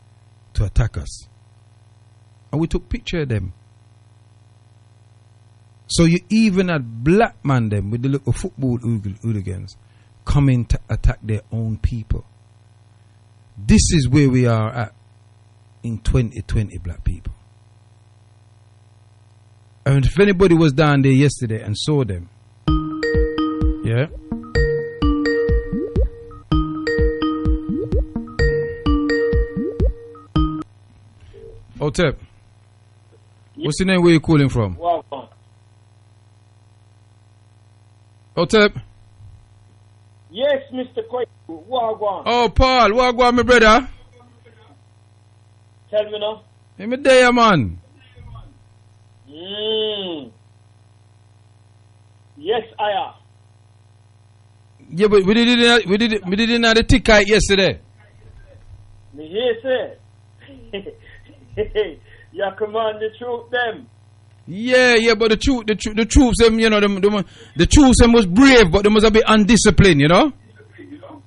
Speaker 2: to attack us. And we took picture of them. So you even had black man them with the little football hooligans coming to attack their own people. This is where we are at in 2020, black people. And if anybody was down there yesterday and saw them, yeah. Otep. What's your name? Where you calling from? Otep.
Speaker 5: Yes, Mr. Kwaku. Wagwan.
Speaker 2: Oh, Paul. Wagwan, my brother.
Speaker 5: Tell me now.
Speaker 2: Hey, me there, man.
Speaker 5: Yes, I am.
Speaker 2: Yeah, but we didn't have the ticket yesterday.
Speaker 5: Me here, sir. You command the troop them.
Speaker 2: Yeah, but the troops them, you know, the troops them was brave, but they was a bit undisciplined, you know.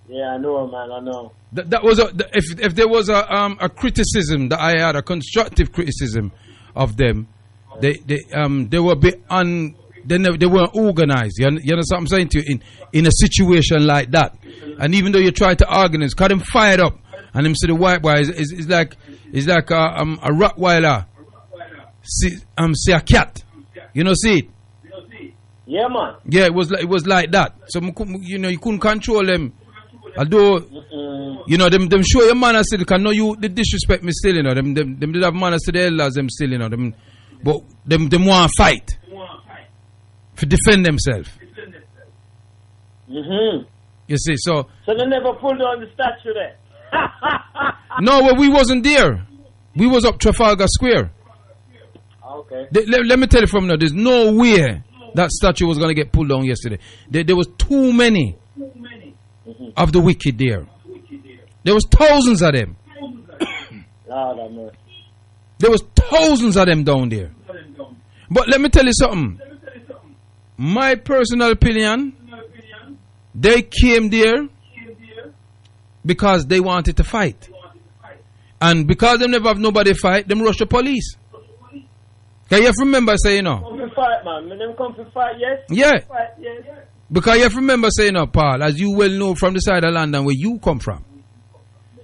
Speaker 5: Yeah, I know, man. I know.
Speaker 2: That was if there was a criticism that I had, a constructive criticism of them, they were a bit they weren't organized. You understand what I'm saying to you? In a situation like that, and even though you try to organize, cut them fired up, and them see the white boy is like a Rottweiler see a cat, you know, see it.
Speaker 5: Yeah, man.
Speaker 2: Yeah, it was like that. So you know, you couldn't control them. Although you know them show your manners still, can know you the disrespect me still, you know. Them did have manners to the elders them still, you know. But them want to fight to defend themselves. You see, so
Speaker 5: they never pulled on the statue there.
Speaker 2: no, well, we wasn't there. We was up Trafalgar Square.
Speaker 5: Okay.
Speaker 2: Let me tell you from now, there's no way that statue was going to get pulled down yesterday. There was too many of the wicked there. There was thousands of them. There was thousands of them down there. But let me tell you something. My personal opinion, they came there because they wanted to fight. And because they never have nobody fight, them rush the police. Can you remember saying, you know?
Speaker 5: Come to fight, man. When them come to fight, yes?
Speaker 2: Yeah.
Speaker 5: Fight, yes.
Speaker 2: Because you remember saying, you know, Paul, as you well know from the side of London where you come from,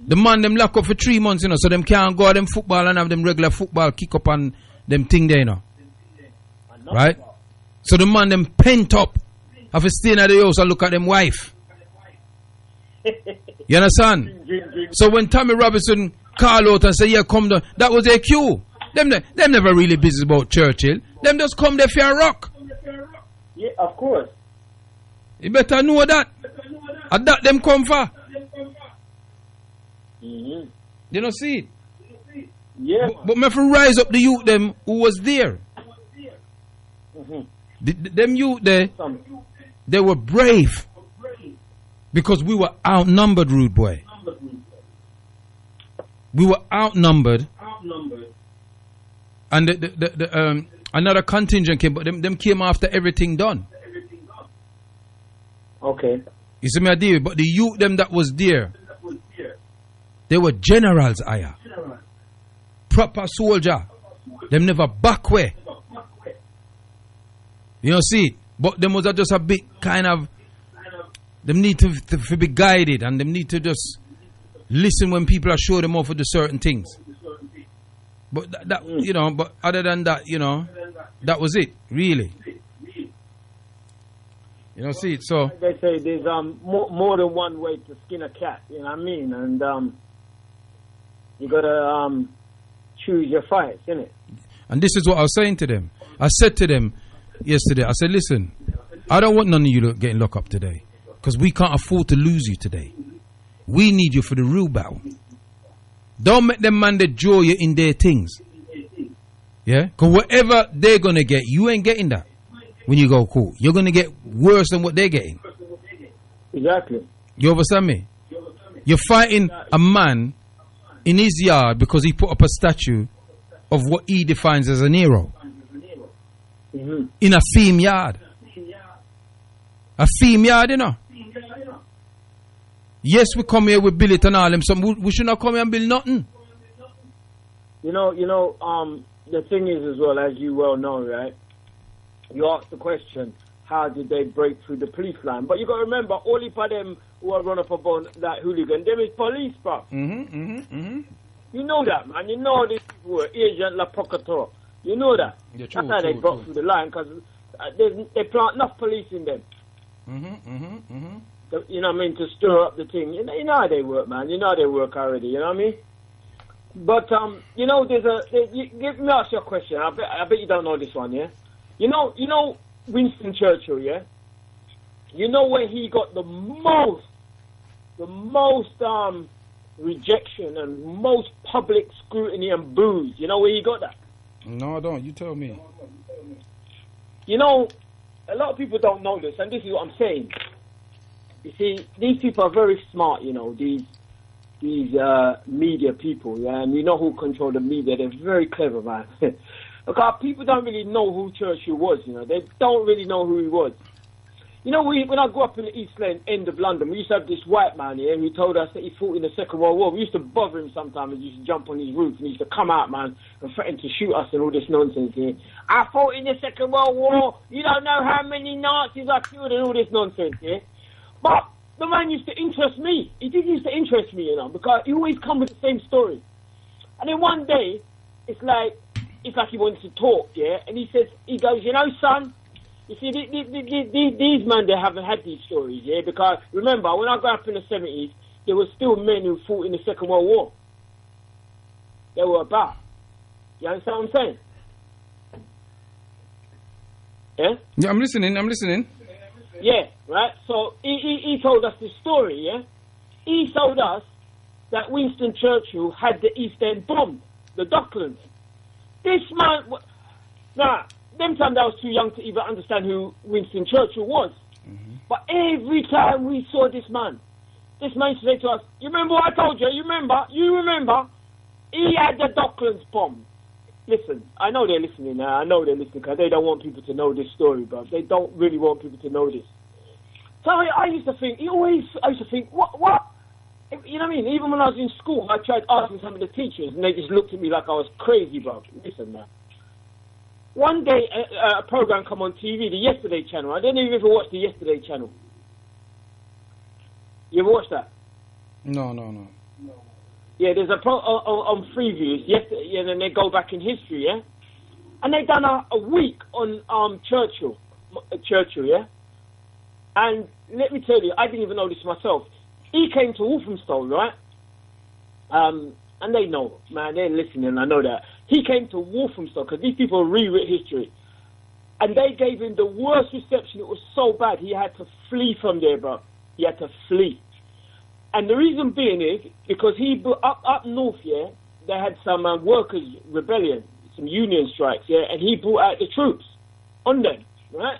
Speaker 2: the man them lock up for 3 months, you know, so them can't go to them football and have them regular football kick up on them thing there, you know. Right? So the man them pent up have to stay in the house and look at them wife. You understand? So when Tommy Robinson call out and say, yeah, come down, that was their cue. Them never really busy about Churchill. Them just come there for a rock.
Speaker 5: Yeah, of course.
Speaker 2: You better know that. And that them come for. You don't see it?
Speaker 5: Yeah.
Speaker 2: But me for rise up the youth them who was there. Them youth there, they were brave. Because we were outnumbered, rude boy. We were outnumbered. And another contingent came, but them came after everything done.
Speaker 5: Okay.
Speaker 2: You see me idea? But the youth them that was there, they were generals, Aya. Proper soldier. Them never back way. You know, see? But them was just a bit kind of, them need to be guided, and them need to just listen when people are showing them off with the certain things. But that you know, but other than that, you know, that was it, really. You know, see it. So
Speaker 5: they say there's more than one way to skin a cat. You know what I mean? And you gotta choose your fights, innit?
Speaker 2: And this is what I was saying to them. I said to them yesterday. I said, listen, I don't want none of you getting locked up today, because we can't afford to lose you today. We need you for the real battle. Don't make them man that draw you in their things. Yeah? Because whatever they're going to get, you ain't getting that when you go court. You're going to get worse than what they're getting.
Speaker 5: Exactly.
Speaker 2: You understand me? You're fighting a man in his yard because he put up a statue of what he defines as an hero. In a theme yard. A theme yard, you know. Yes, we come here with build it and all them. So we should not come here and build nothing.
Speaker 5: You know, the thing is as well, as you well know, right? You asked the question, how did they break through the police line? But you got to remember, all of them who are run up about that hooligan, them is police, bro. You know that, man. You know these people were Agent La Procurator. You know that.
Speaker 2: Yeah, true,
Speaker 5: that's how they broke through the line, because they plant enough police in them. You know what I mean, to stir up the thing. You know how they work, man. You know how they work already, you know what I mean? But, you know, let me ask you a question. I bet you don't know this one, yeah? You know Winston Churchill, yeah? You know where he got the most rejection and most public scrutiny and boos? You know where he got that?
Speaker 2: No, I don't. You tell me.
Speaker 5: You know, a lot of people don't know this, and this is what I'm saying. You see, these people are very smart, you know, these these media people, yeah, and you know who control the media. They're very clever, man. Because people don't really know who Churchill was, you know. They don't really know who he was. You know, when I grew up in the East End of London, we used to have this white man here who told us that he fought in the Second World War. We used to bother him sometimes. He used to jump on his roof and he used to come out, man, and threaten to shoot us and all this nonsense here. I fought in the Second World War. You don't know how many Nazis I killed and all this nonsense here. But the man used to interest me. He did used to interest me, you know, because he always come with the same story. And then one day, it's like he wants to talk, yeah? And he goes, you know, son, you see, these men, they haven't had these stories, yeah? Because, remember, when I grew up in the 70s, there were still men who fought in the Second World War. They were about. You understand what I'm saying? Yeah?
Speaker 2: Yeah, I'm listening.
Speaker 5: Yeah, right? So, he told us this story, yeah? He told us that Winston Churchill had the East End bombed, the Docklands. This man... Nah, them times I was too young to even understand who Winston Churchill was. Mm-hmm. But every time we saw this man used to say to us, you remember what I told you? You remember? He had the Docklands bomb. Listen, I know they're listening now. I know they're listening because they don't want people to know this story, but they don't really want people to know this. So I used to think, what? You know what I mean? Even when I was in school, I tried asking some of the teachers, and they just looked at me like I was crazy, bro. Listen, man. One day, a program come on TV, the Yesterday Channel. I don't know if you ever watched the Yesterday Channel. You ever watched that?
Speaker 2: No.
Speaker 5: Yeah, there's a on Freeviews, yesterday, and then they go back in history, yeah? And they done a week on Churchill, yeah? And let me tell you, I didn't even know this myself. He came to Walthamstow, right? And they know, man, they're listening, I know that. He came to Walthamstow, because these people rewrite history. And they gave him the worst reception. It was so bad, he had to flee from there, bro. He had to flee. And the reason being is, because he, up north, yeah, they had some workers' rebellion, some union strikes, yeah, and he brought out the troops on them, right?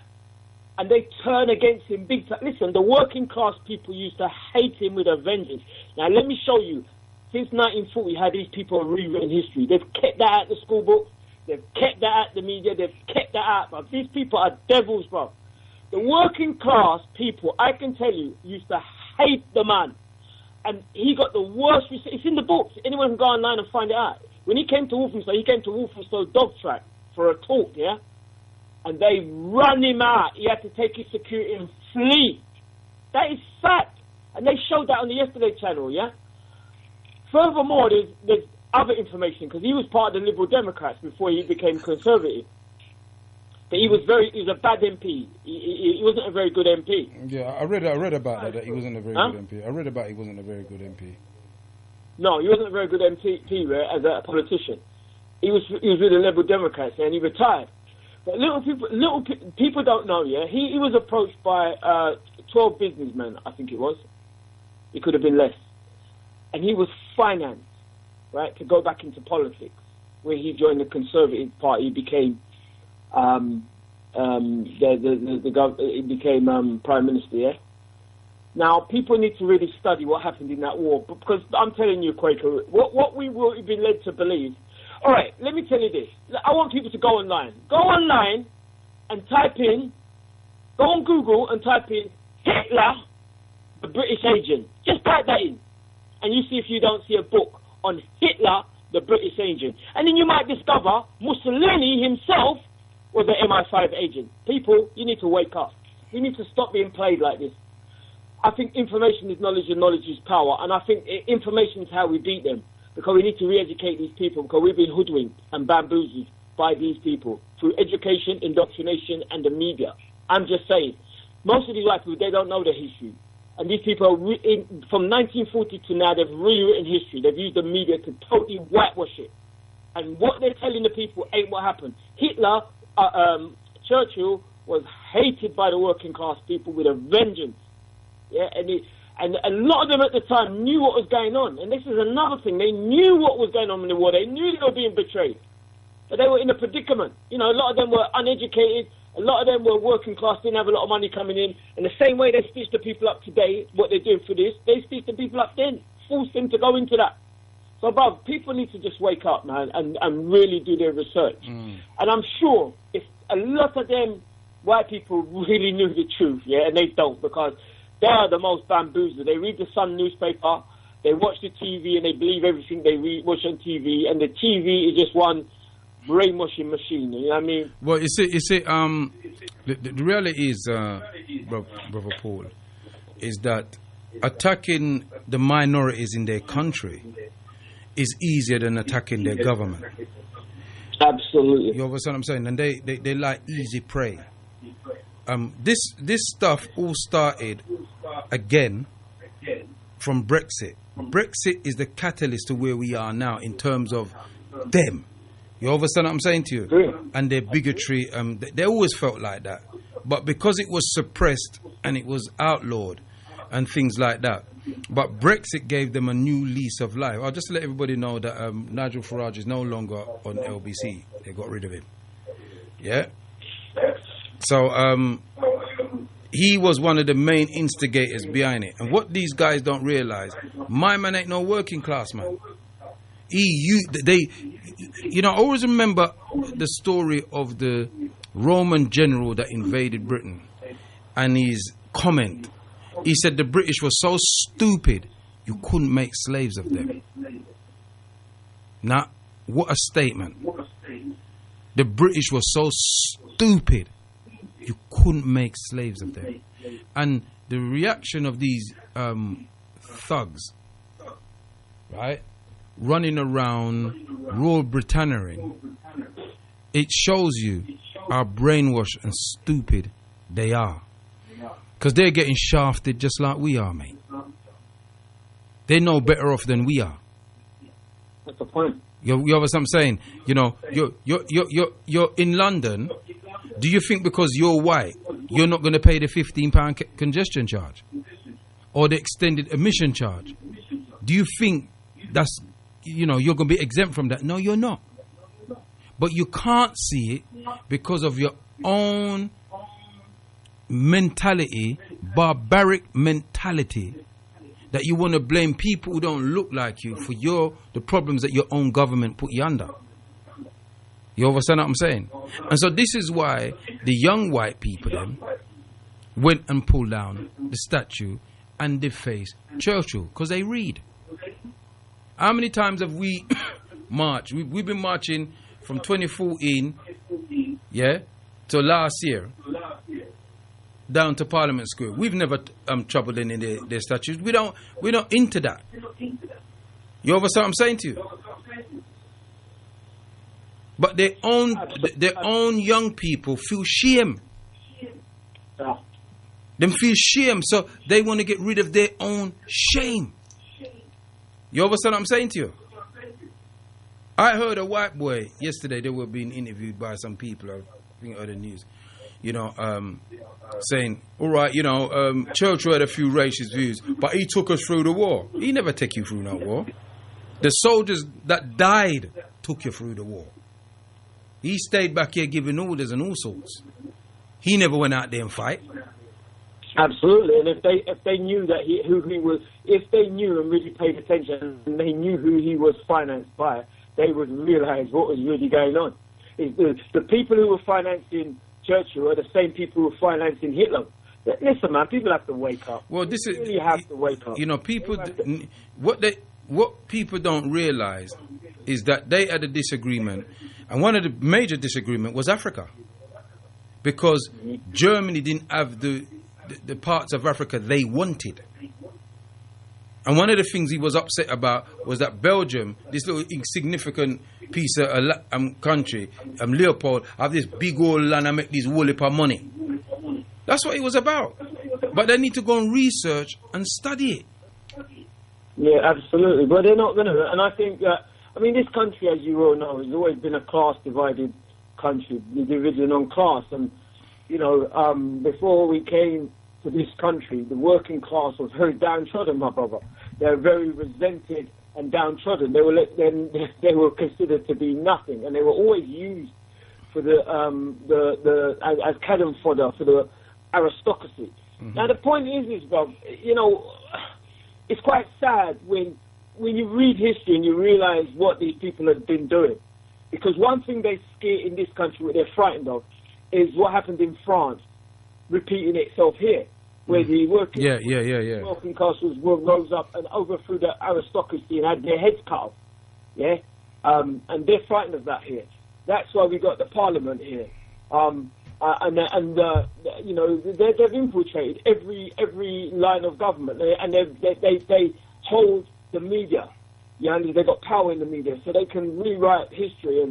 Speaker 5: And they turned against him big time. Listen, the working class people used to hate him with a vengeance. Now, let me show you. Since 1940, how these people have rewritten history. They've kept that out the school books. They've kept that out the media. They've kept that out, bro. These people are devils, bro. The working class people, I can tell you, used to hate the man. And he got the worst... It's in the books. Anyone can go online and find it out. When he came to Walthamstow dog track for a talk, yeah? And they run him out. He had to take his security and flee. That is fact. And they showed that on the Yesterday Channel, yeah? Furthermore, there's other information, because he was part of the Liberal Democrats before he became Conservative. But he was a bad MP. He wasn't a very good MP.
Speaker 2: Yeah, I read about that he wasn't a very good MP. I read about he wasn't a very good MP.
Speaker 5: No, he wasn't a very good MP as a politician. He was with the Liberal Democrats, and he retired. But little people don't know, yeah? He was approached by 12 businessmen, I think it was. It could have been less. And he was financed, right, to go back into politics. When he joined the Conservative Party, he became he became Prime Minister, yeah? Now, people need to really study what happened in that war, because I'm telling you, Quaker, what we will be led to believe. All right, let me tell you this. I want people to go online. Go online and go on Google and type in Hitler, the British agent. Just type that in. And you see if you don't see a book on Hitler, the British agent. And then you might discover Mussolini himself was an MI5 agent. People, you need to wake up. We need to stop being played like this. I think information is knowledge and knowledge is power. And I think information is how we beat them. Because we need to re-educate these people, because we've been hoodwinked and bamboozled by these people through education, indoctrination, and the media. I'm just saying, most of these white people, they don't know their history. And these people, from 1940 to now, they've rewritten history. They've used the media to totally whitewash it. And what they're telling the people ain't what happened. Hitler, Churchill, was hated by the working class people with a vengeance. Yeah, and a lot of them at the time knew what was going on. And this is another thing. They knew what was going on in the war. They knew they were being betrayed. But they were in a predicament. You know, a lot of them were uneducated. A lot of them were working class, didn't have a lot of money coming in. And the same way they stitch the people up today, what they're doing for this, they stitch the people up then. forced him to go into that. So, bruv, people need to just wake up, man, and really do their research. And I'm sure if a lot of them white people really knew the truth, yeah, and they don't, because they are the most bamboozled. They read the Sun newspaper, they watch the TV, and they believe everything they watch on TV, and the TV is just one brainwashing machine. You know what I mean?
Speaker 2: Well, you see, the reality is, Brother Paul, is that attacking the minorities in their country is easier than attacking their government.
Speaker 5: Absolutely.
Speaker 2: You understand what I'm saying? And they like easy prey. This stuff all started again from Brexit. Brexit is the catalyst to where we are now in terms of them. You understand what I'm saying to you?
Speaker 5: Yeah.
Speaker 2: And their bigotry, they always felt like that. But because it was suppressed and it was outlawed and things like that, but Brexit gave them a new lease of life. I'll just let everybody know that Nigel Farage is no longer on LBC. They got rid of him. Yeah? So he was one of the main instigators behind it. And what these guys don't realize, my man ain't no working class man. I always remember the story of the Roman general that invaded Britain and his comment. He said the British were so stupid you couldn't make slaves of them. Now, what a statement. The British were so stupid you couldn't make slaves of them. And the reaction of these thugs, right, running around Royal Britannia, it shows you how brainwashed and stupid they are. Because they're getting shafted just like we are, mate. They're no better off than we are.
Speaker 5: That's the point.
Speaker 2: You know what I'm saying? You know, you're in London. Do you think because you're white, you're not going to pay the £15 congestion charge or the extended admission charge? Do you think that's, you're going to be exempt from that? No, you're not. But you can't see it because of your own mentality, barbaric mentality, that you want to blame people who don't look like you for the problems that your own government put you under. You understand what I'm saying? And so this is why the young white people then went and pulled down the statue and defaced Churchill, because they read. How many times have we marched? We've been marching from 2014, to last year, down to Parliament Square. We've never troubled any of their statues. We're not into that. You understand what I'm saying to you? But their own young people feel shame. Them feel shame, so they want to get rid of their own shame. You understand what I'm saying to you? I heard a white boy yesterday. They were being interviewed by some people. I think I heard the news. Saying, all right, Churchill had a few racist views, but he took us through the war. He never took you through no war. The soldiers that died took you through the war. He stayed back here giving orders and all sorts. He never went out there and fight.
Speaker 5: Absolutely, and if they knew that who he was, if they knew and really paid attention, and they knew who he was financed by, they would realise what was really going on. The people who were financing Churchill are the same people who were financing Hitler. Listen, man, people have to wake up.
Speaker 2: Well, this is
Speaker 5: really have to wake up.
Speaker 2: People. What people don't realise is that they had a disagreement, and one of the major disagreement was Africa, because Germany didn't have the parts of Africa they wanted. And one of the things he was upset about was that Belgium, this little insignificant piece of country, Leopold, have this big old land and make this whole heap of money. That's what it was about. But they need to go and research and study it.
Speaker 5: Yeah, absolutely. But they're not going to. And I think that, this country, as you all know, has always been a class-divided country, the division on class. And, before we came to this country, the working class was very downtrodden, my brother. They were very resented and downtrodden. They were considered to be nothing, and they were always used for as cannon fodder for the aristocracy. Mm-hmm. Now the point is, bro, it's quite sad when you read history and you realise what these people have been doing. Because one thing they scare in this country, what they're frightened of, is what happened in France, repeating itself here, where the working class rose up and overthrew the aristocracy and had their heads cut off. Yeah, and they're frightened of that here. That's why we got the parliament here. You know, they've infiltrated every line of government, and they hold the media. Yeah, and they've got power in the media, so they can rewrite history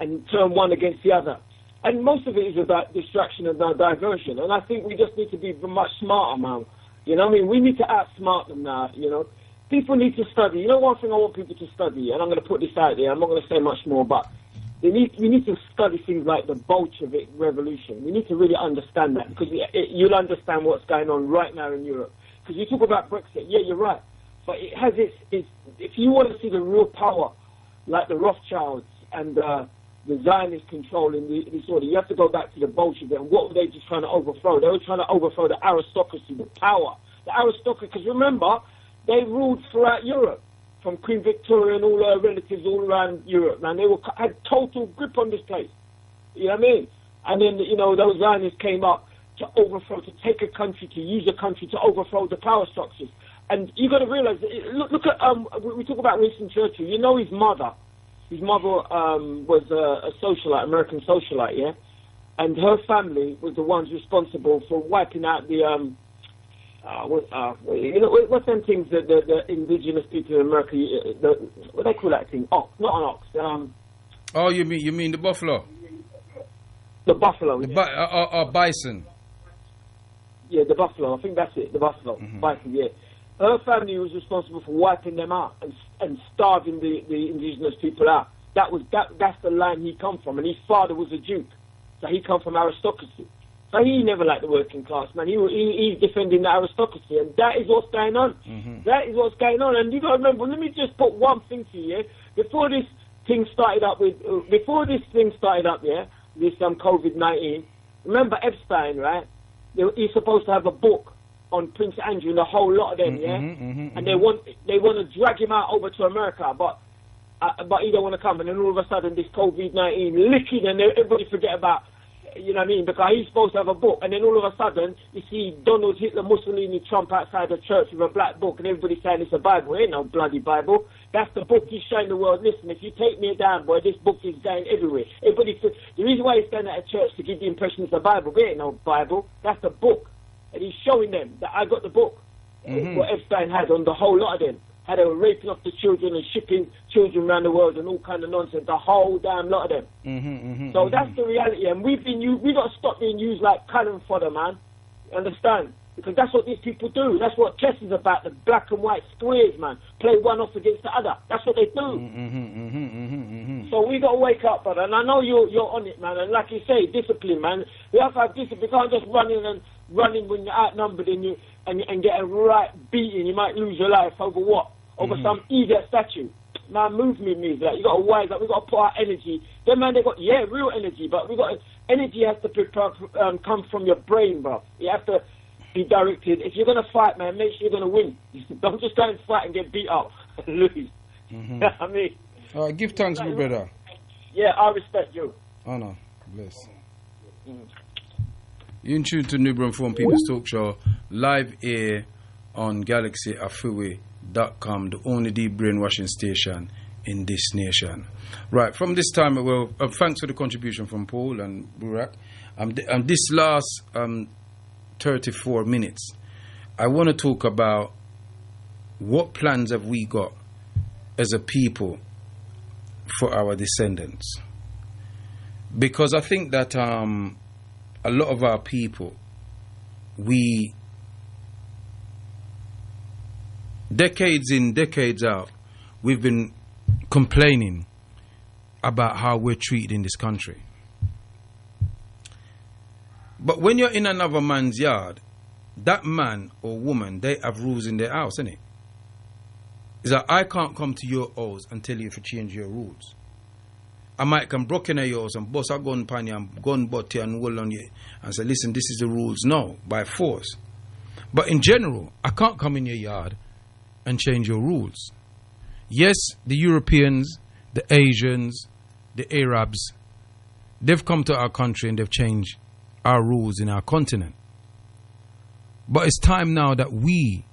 Speaker 5: and turn one against the other. And most of it is about distraction and diversion. And I think we just need to be much smarter, man. You know what I mean? We need to outsmart them now, you know. People need to study. You know, one thing I want people to study, and I'm going to put this out there, I'm not going to say much more, but we need to study things like the Bolshevik Revolution. We need to really understand that, because you'll understand what's going on right now in Europe. Because you talk about Brexit, yeah, you're right. But it has its if you want to see the real power, like the Rothschilds and the Zionist control in this order, you have to go back to the Bolsheviks. And what were they just trying to overthrow? They were trying to overthrow the aristocracy, the power. The aristocracy, because remember, they ruled throughout Europe, from Queen Victoria and all her relatives all around Europe, man. They had total grip on this place. You know what I mean? And then, you know, those Zionists came up to overthrow, to take a country, to use a country to overthrow the power structures. And you got to realize, look at, we talk about Winston Churchill. You know his mother. His mother was a socialite, American socialite, yeah? And her family was the ones responsible for wiping out the, you know, what's them things that the indigenous people in America, what they call that thing? Ox, not an ox.
Speaker 2: Oh, you mean the buffalo?
Speaker 5: The buffalo, yeah.
Speaker 2: Bison.
Speaker 5: Yeah, the buffalo. I think that's it, the buffalo. Mm-hmm. Bison, yeah. Her family was responsible for wiping them out and starving the indigenous people out. That's the line he come from, and his father was a duke, so he come from aristocracy. So he never liked the working class, man. He's defending the aristocracy, and that is what's going on. Mm-hmm. That is what's going on, and you got to remember. Let me just put one thing to you. Before this thing started up, this COVID-19. Remember Epstein, right? He's supposed to have a book on Prince Andrew and the whole lot of them, and they want to drag him out over to America, but he don't want to come. And then all of a sudden, this COVID-19 licking, and everybody forget about, you know what I mean? Because he's supposed to have a book, and then all of a sudden, you see Donald, Hitler, Mussolini, Trump outside the church with a black book, and everybody's saying it's a Bible. It ain't no bloody Bible. That's the book he's showing the world. Listen, if you take me down, boy, this book is going everywhere. The reason why he's standing at a church to give the impression it's a Bible. It ain't no Bible. That's the book. And he's showing them that I got the book. What Epstein had on the whole lot of them. How they were raping off the children and shipping children around the world and all kind of nonsense. The whole damn lot of them. So that's the reality. And we got to stop being used like cannon fodder, man. You understand? Because that's what these people do. That's what chess is about. The black and white squares, man. Play one off against the other. That's what they do. So we got to wake up, brother. And I know you're on it, man. And like you say, discipline, man. We have to have discipline. We can't just running when you're outnumbered and get a right beating. You might lose your life over what? Over some idiot statue. Man, move me. Like, you got to wise up. We got to put our energy. Them man, they got real energy, but energy has to come from your brain, bro. You have to be directed. If you're gonna fight, man, make sure you're gonna win. Don't just go and fight and get beat up and lose. You know what I mean?
Speaker 2: All right, give thanks, my brother.
Speaker 5: Yeah, I respect you.
Speaker 2: Honor, bless. You in tune to Newbron Phone People's Talk Show, live here on GalaxyAfriway.com, the only deep brainwashing station in this nation. Right, from this time, well, thanks for the contribution from Paul and Burak. And this last 34 minutes, I want to talk about what plans have we got as a people for our descendants. Because I think that a lot of our people, we, decades in, decades out, we've been complaining about how we're treated in this country. But when you're in another man's yard, that man or woman, they have rules in their house, innit? It's like, I can't come to your house and tell you to change your rules. I might come broken at yours and bust a gun pan you and gun butt you and hold on you and say, listen, this is the rules. No, by force. But in general, I can't come in your yard and change your rules. Yes, the Europeans, the Asians, the Arabs, they've come to our country and they've changed our rules in our continent. But it's time now that we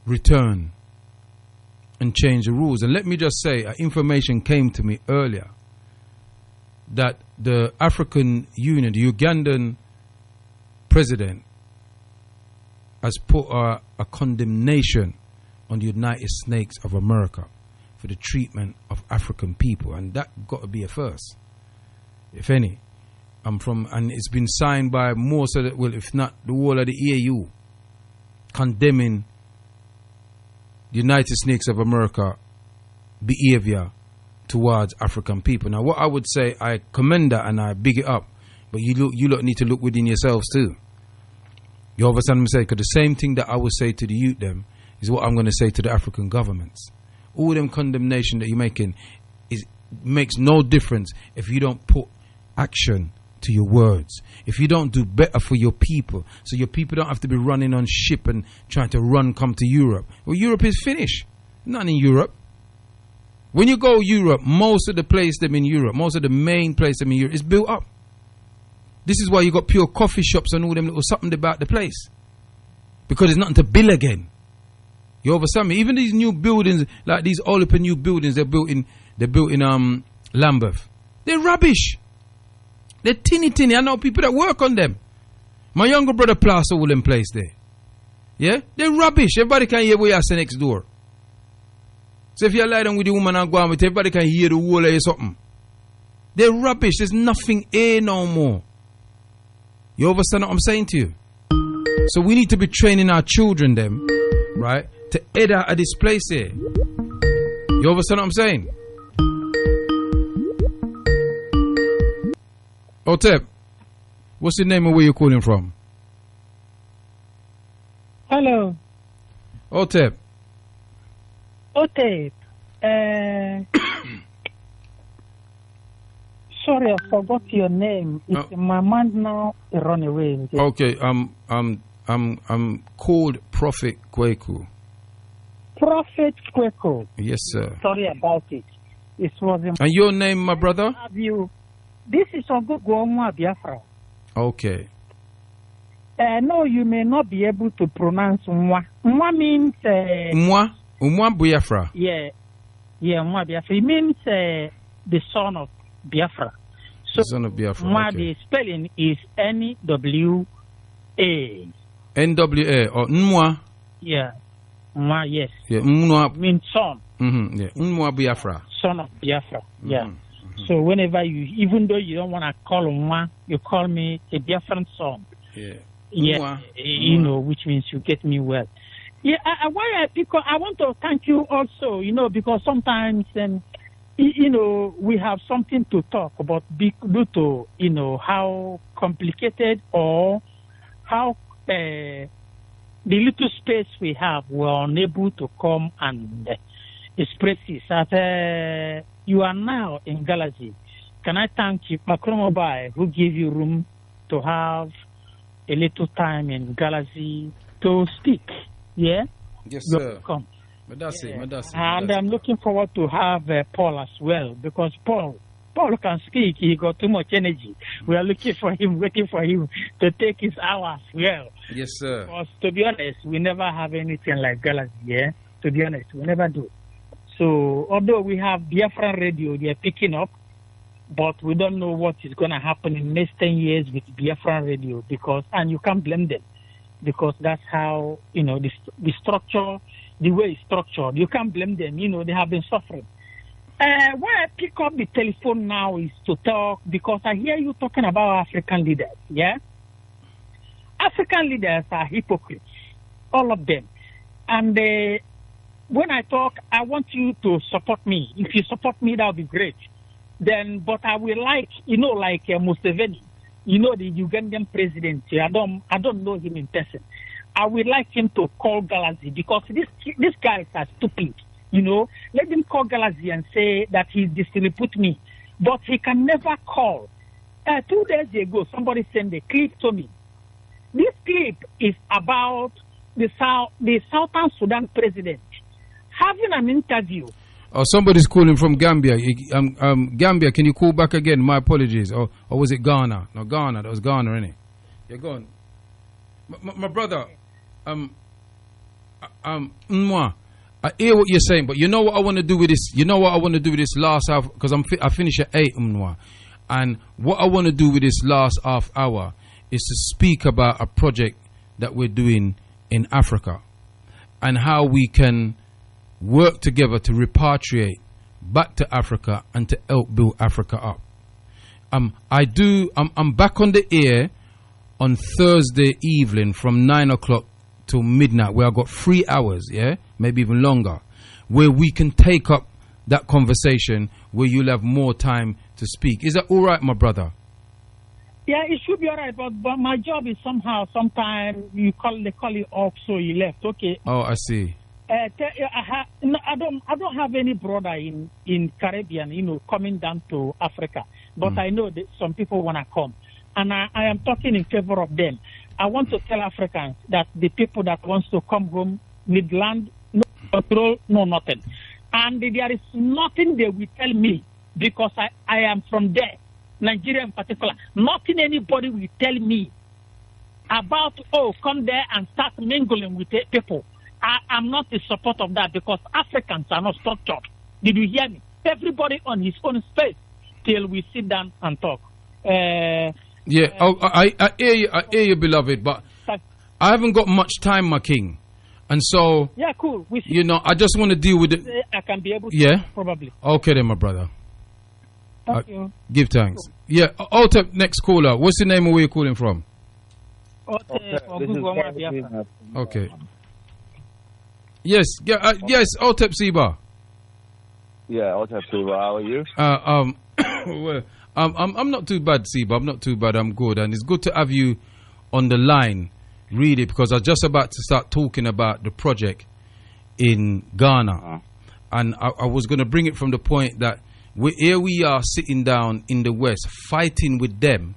Speaker 2: return and change the rules. And let me just say, information came to me earlier that the African Union, the Ugandan president, has put a condemnation on the United States of America for the treatment of African people, and that got to be a first, if any. And it's been signed by most of the, well, if not the whole of the EU, condemning the United States of America behavior towards African people. Now, what I would say, I commend that and I big it up, but you lot need to look within yourselves too. You understand what I'm saying? Because the same thing that I would say to the youth them is what I'm going to say to the African governments. All them condemnation that you're making makes no difference if you don't put action to your words. If you don't do better for your people, so your people don't have to be running on ship and trying to come to Europe. Well, Europe is finished. Not in Europe. When you go Europe, most of the main place in Europe is built up. This is why you got pure coffee shops and all them little something about the place. Because there's nothing to build again. You understand me? Even these new buildings, like these all open new buildings they're built in Lambeth. They're rubbish. They're tinny. I know people that work on them. My younger brother plaster all them place there. Yeah? They're rubbish. Everybody can hear what you say next door. So if you lie down with the woman and go on with it, everybody can hear the wall or something. They're rubbish. There's nothing here no more. You understand what I'm saying to you? So we need to be training our children them, right, to head out of this place here. You understand what I'm saying? Otep, what's the name of where you're calling from?
Speaker 6: Hello.
Speaker 2: Otep.
Speaker 6: Otep. Sorry, I forgot your name. It's in my mind now. It run away.
Speaker 2: Okay. I'm called Prophet Kwaku.
Speaker 6: Prophet Kwaku.
Speaker 2: Yes, sir.
Speaker 6: Sorry about it. It was.
Speaker 2: And your name, my brother?
Speaker 6: Have you? This is Ogogo Biafra.
Speaker 2: Okay.
Speaker 6: No, you may not be able to pronounce Mwa. Mwa means.
Speaker 2: Mwa Biafra.
Speaker 6: Yeah, Mwa Biafra. It means the son of Biafra. So,
Speaker 2: the son of Biafra.
Speaker 6: Mwa,
Speaker 2: okay.
Speaker 6: the spelling is N-W-A.
Speaker 2: N-W-A or Mwa?
Speaker 6: Yeah. Mwa, yes.
Speaker 2: Yeah, Mwa
Speaker 6: means son.
Speaker 2: Mm-hmm. Yeah. Mwa Biafra.
Speaker 6: Son of Biafra.
Speaker 2: Mm-hmm.
Speaker 6: Yeah. Mm-hmm. So whenever even though you don't want to call Mwa, you call me a Biafran son.
Speaker 2: Yeah.
Speaker 6: Yeah.
Speaker 2: Mwa.
Speaker 6: You know, which means you get me well. Yeah, because I want to thank you also, because sometimes, we have something to talk about due to, how complicated or how the little space we have, we're unable to come and express it. As you are now in Galaxy, can I thank you, Macromobai, who gave you room to have a little time in Galaxy to speak? Yeah?
Speaker 2: Yes, sir.
Speaker 6: Welcome.
Speaker 2: And
Speaker 6: I'm looking forward to have Paul as well, because Paul can speak. He got too much energy. We are looking for him, waiting for him to take his hour as well.
Speaker 2: Yes, sir.
Speaker 6: Because to be honest, we never have anything like Galaxy, yeah? To be honest, we never do. So, although we have Biafran radio, they are picking up, but we don't know what is going to happen in the next 10 years with Biafran radio, and you can't blame them, because that's how, the structure, the way it's structured. You can't blame them. They have been suffering. Why I pick up the telephone now is to talk, because I hear you talking about African leaders, yeah? African leaders are hypocrites, all of them. And when I talk, I want you to support me. If you support me, that would be great. But I will like Museveni, the Ugandan president. I don't know him in person. I would like him to call Galaxy, because these guys are stupid. Let him call Galaxy and say that he distribute me. But he can never call. 2 days ago, somebody sent a clip to me. This clip is about the Southern Sudan president having an interview.
Speaker 2: Oh, somebody's calling from Gambia. Gambia, can you call back again? My apologies. Or was it Ghana? No, Ghana. That was Ghana, innit? You're gone. My brother, moi, I hear what you're saying, but you know what I want to do with this? You know what I want to do with this last half? Because I finish at 8, moi. And what I want to do with this last half hour is to speak about a project that we're doing in Africa and how we can work together to repatriate back to Africa and to help build Africa up. I'm back on the air on Thursday evening from 9 o'clock till midnight, where I got 3 hours, yeah, maybe even longer, where we can take up that conversation, where you'll have more time to speak. Is that all right, my brother?
Speaker 6: Yeah, it should be all right, but my job is sometimes they call you off, so you left. Okay.
Speaker 2: Oh, I see.
Speaker 6: I don't have any brother in Caribbean, coming down to Africa, but I know that some people want to come, and I am talking in favor of them. I want to tell Africans that the people that wants to come home need land, no control, no nothing, and there is nothing they will tell me because I am from there, Nigeria in particular. Nothing anybody will tell me about come there and start mingling with people. I'm not in support of that because Africans are not structured. Did you hear me? Everybody on his own space till we sit down and talk.
Speaker 2: I hear you. I hear you, beloved, but I haven't got much time, my king. And so,
Speaker 6: yeah, cool.
Speaker 2: I just want to deal with it.
Speaker 6: I can be able to, probably.
Speaker 2: Okay then, my brother.
Speaker 6: Thank you.
Speaker 2: Give thanks. Cool. Yeah, Otep, next caller. What's the name and where you're calling from? Okay. Yes, Otep Siba.
Speaker 7: Yeah, Otep Siba. How are you?
Speaker 2: Well, I'm not too bad, Siba. I'm not too bad. I'm good, and it's good to have you on the line, really, because I was just about to start talking about the project in Ghana, and I was going to bring it from the point that here we are sitting down in the West, fighting with them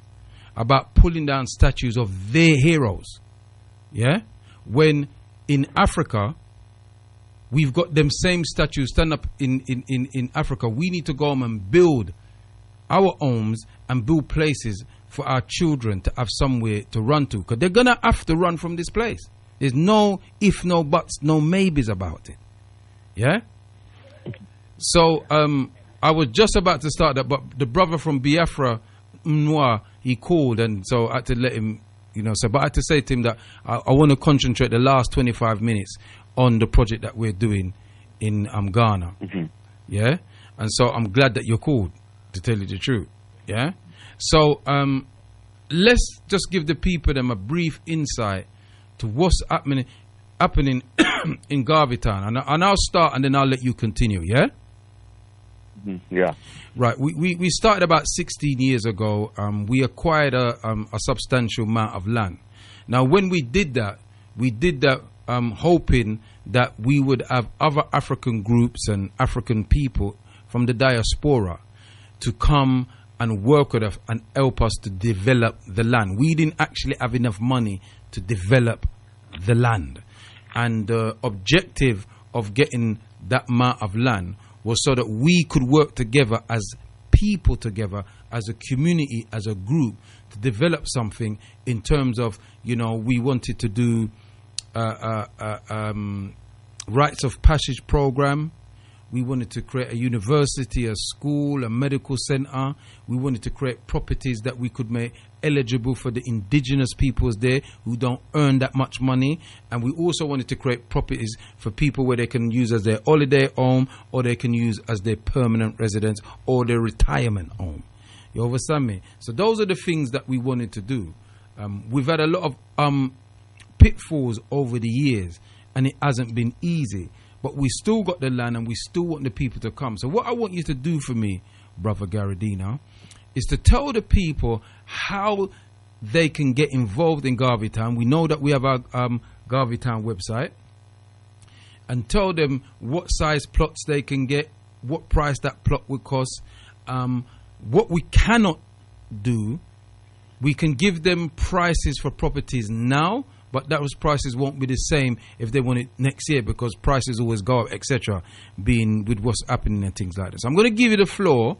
Speaker 2: about pulling down statues of their heroes. Yeah, when in Africa, we've got them same statues stand up in Africa. We need to go home and build our homes and build places for our children to have somewhere to run to, because they're going to have to run from this place. There's no if, no buts, no maybes about it. Yeah? So, I was just about to start that, but the brother from Biafra, Noir, he called, and so I had to let him, but I had to say to him that I want to concentrate the last 25 minutes on the project that we're doing in Ghana. Mm-hmm. Yeah? And so I'm glad that you're called, to tell you the truth. Yeah? So let's just give the people them a brief insight to what's happening in Garveytown. And I'll start and then I'll let you continue, yeah?
Speaker 7: Mm-hmm. Yeah.
Speaker 2: Right. We started about 16 years ago. We acquired a substantial amount of land. Now, when we did that hoping that we would have other African groups and African people from the diaspora to come and work with us and help us to develop the land. We didn't actually have enough money to develop the land. And the objective of getting that amount of land was so that we could work together as people together, as a community, as a group, to develop something in terms of, we wanted to do rites of passage program. We wanted to create a university, a school, a medical center. We wanted to create properties that we could make eligible for the indigenous peoples there who don't earn that much money. And we also wanted to create properties for people where they can use as their holiday home, or they can use as their permanent residence or their retirement home. You understand me? So those are the things that we wanted to do. We've had a lot of pitfalls over the years, and it hasn't been easy. But we still got the land, and we still want the people to come. So what I want you to do for me, Brother Garadina, is to tell the people how they can get involved in Garveytown. We know that we have our Garveytown website. And tell them what size plots they can get, what price that plot would cost. What we cannot do, we can give them prices for properties now, but those prices won't be the same if they want it next year because prices always go up, etc. Being with what's happening and things like this. I'm going to give you the floor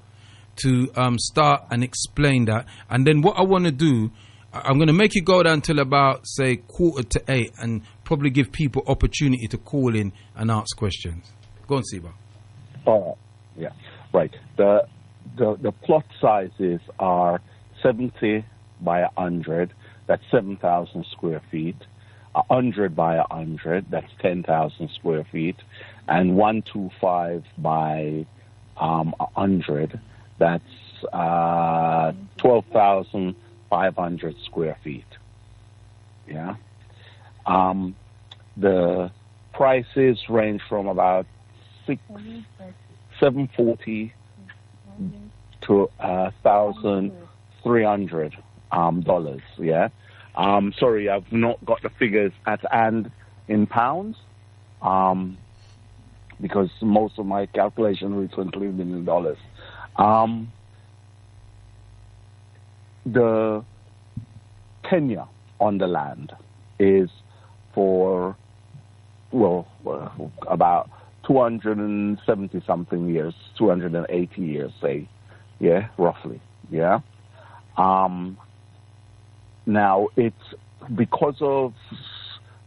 Speaker 2: to start and explain that, and then what I want to do, I'm going to make you go down till about, say, 7:45 and probably give people opportunity to call in and ask questions. Go on, Siba.
Speaker 7: Oh, yeah, right. The plot sizes are 70 by 100. That's 7,000 square feet. 100 by 100. That's 10,000 square feet. And 125 by 100. That's 12,500 square feet. Yeah. The prices range from about $740 to $1,300 dollars. Yeah. Sorry, I've not got the figures at hand in pounds. Because most of my calculation was included in dollars. The tenure on the land is for, about 270 something years, 280 years, say, yeah, roughly, yeah. Now, it's because of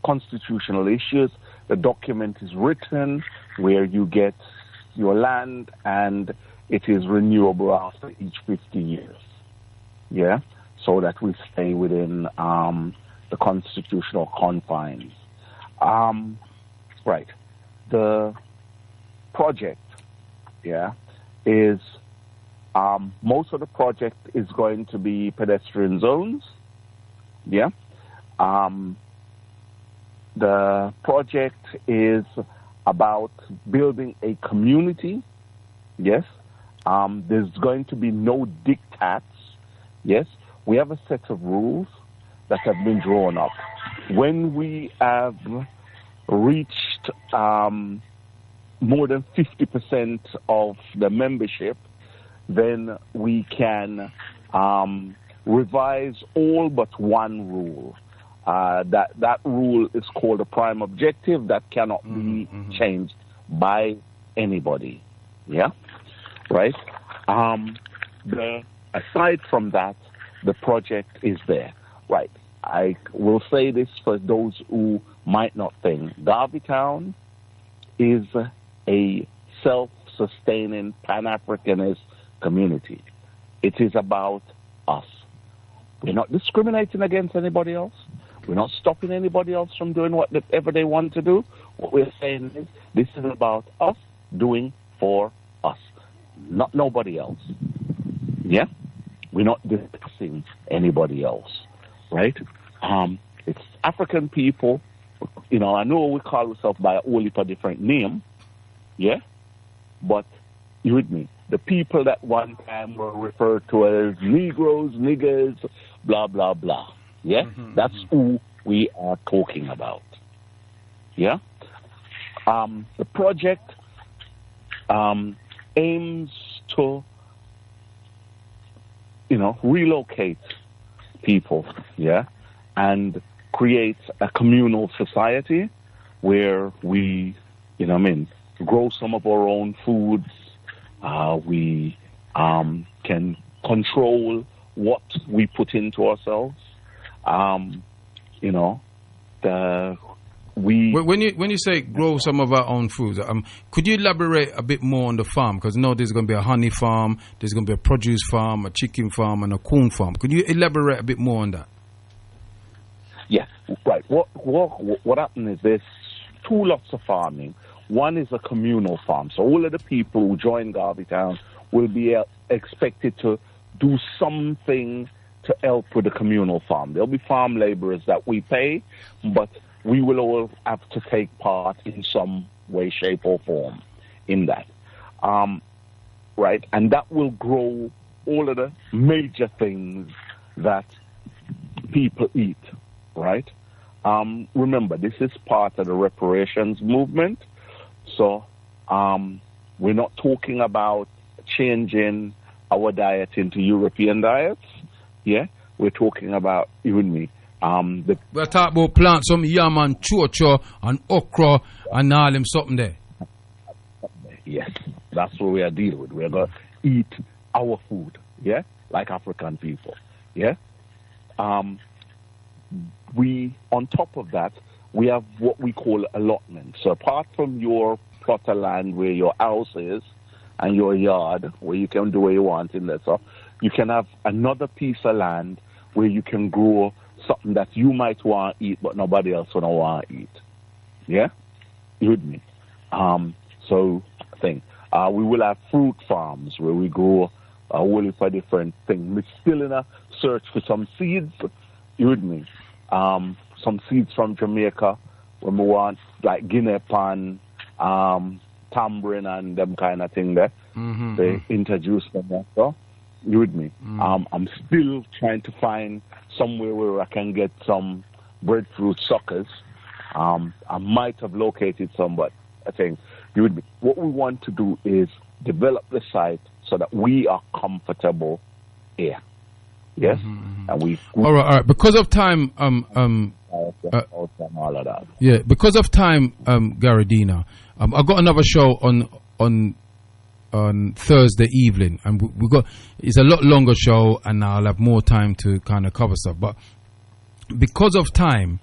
Speaker 7: constitutional issues, the document is written where you get your land and it is renewable after each 50 years. Yeah, so that we stay within the constitutional confines. Right. The project, yeah, is most of the project is going to be pedestrian zones. Yeah. The project is about building a community. Yes. There's going to be no diktats. Yes. We have a set of rules that have been drawn up. When we have reached more than 50% of the membership, then we can revise all but one rule. That rule is called a prime objective that cannot be changed by anybody. Yeah, right. Aside from that, the project is there. Right. I will say this for those who might not think. Garveytown is a self-sustaining Pan-Africanist community. It is about us. We're not discriminating against anybody else. We're not stopping anybody else from doing whatever they want to do. What we're saying is this is about us doing for us, not nobody else. Yeah? We're not discussing anybody else, right? It's African people. You know, I know we call ourselves by a whole heap of different name, yeah? But you with me? The people that one time were referred to as Negroes, niggers, blah, blah, blah. Yeah? That's who we are talking about. Yeah? The project aims to, relocate people, yeah? And create a communal society where we, grow some of our own foods. We can control what we put into ourselves. When
Speaker 2: you say grow some of our own foods, could you elaborate a bit more on the farm? Because there's going to be a honey farm, there's going to be a produce farm, a chicken farm, and a corn farm. Could you elaborate a bit more on that?
Speaker 7: Yeah, right. What happened is there's two lots of farming. One is a communal farm. So all of the people who join Garveytown will be expected to do something to help with the communal farm. There'll be farm laborers that we pay, but we will all have to take part in some way, shape, or form in that. Right? And that will grow all of the major things that people eat. Right? Remember, this is part of the reparations movement. So we're not talking about changing our diet into European diets. Yeah, we're talking about, you and me,
Speaker 2: We talk about plants, some yam and chocho and okra and all them something there.
Speaker 7: Yes, that's what we are dealing with. We're going to eat our food, yeah, like African people, yeah. We, on top of that, we have what we call allotment. So apart from your plot of land where your house is and your yard where you can do what you want in there, so you can have another piece of land where you can grow something that you might want to eat but nobody else will want to eat. Yeah? You with me? So, thing. We will have fruit farms where we grow a whole heap of different things. We're still in a search for some seeds. You with me? Some seeds from Jamaica when we want like Guinea pan, tambourine and them kind of thing there. They introduce them also. You with me? I'm still trying to find somewhere where I can get some breadfruit suckers. I might have located some, but I think you with me. What we want to do is develop the site so that we are comfortable here. Yes, and we.
Speaker 2: All right. Because of time,
Speaker 7: all of that.
Speaker 2: Yeah, because of time, Garadina, I got another show on Thursday evening, and we got it's a lot longer show, and I'll have more time to kind of cover stuff. But because of time,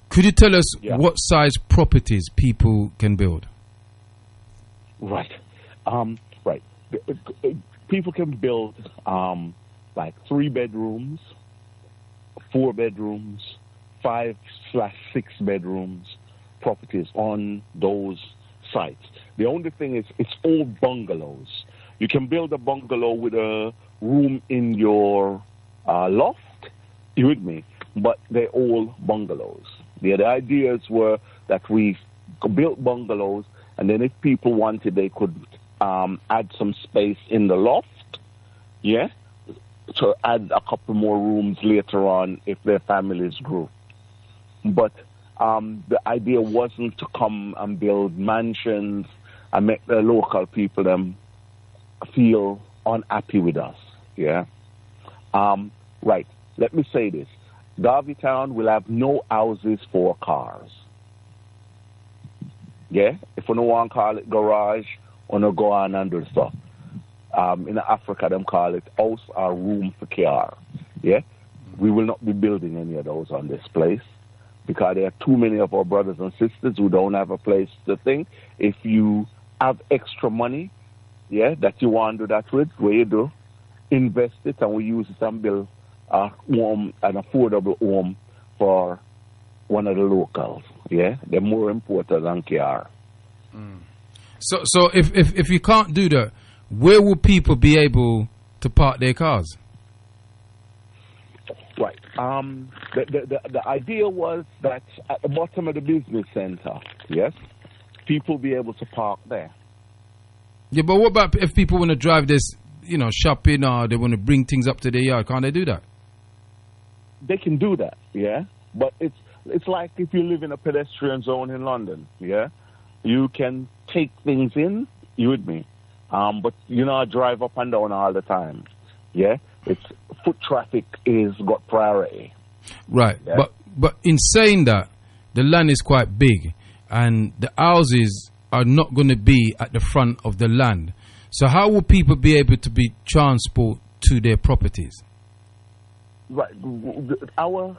Speaker 2: could you tell us what size properties people can build?
Speaker 7: Right, right. People can build like 3 bedrooms, 4 bedrooms, 5/6 bedrooms properties on those sites. The only thing is it's all bungalows. You can build a bungalow with a room in your loft, you with me? But they're all bungalows. The ideas were that we built bungalows, and then if people wanted, they could add some space in the loft, yeah, to add a couple more rooms later on if their families grew. But the idea wasn't to come and build mansions and make the local people them feel unhappy with us. Yeah. Right. Let me say this: Garveytown will have no houses for cars. Yeah. If we don't want to call it garage, we don't go on and do stuff. In Africa, them call it house or room for car. Yeah. We will not be building any of those on this place, because there are too many of our brothers and sisters who don't have a place to think. If you have extra money, yeah, that you want to do that with, what you do, invest it and we use it and build a home, an affordable home for one of the locals. Yeah, they're more important than car.
Speaker 2: So if you can't do that, where will people be able to park their cars?
Speaker 7: Right. The idea was that at the bottom of the business center, yes, people be able to park there.
Speaker 2: Yeah, but what about if people want to drive this, shopping, or they want to bring things up to their yard? Can't they do that?
Speaker 7: They can do that, yeah. But it's like if you live in a pedestrian zone in London, yeah. You can take things in, you with me, but drive up and down all the time, yeah. It's foot traffic is got priority.
Speaker 2: Right,
Speaker 7: yeah?
Speaker 2: but in saying that, the land is quite big, and the houses are not going to be at the front of the land. So how will people be able to be transport to their properties?
Speaker 7: Right. Our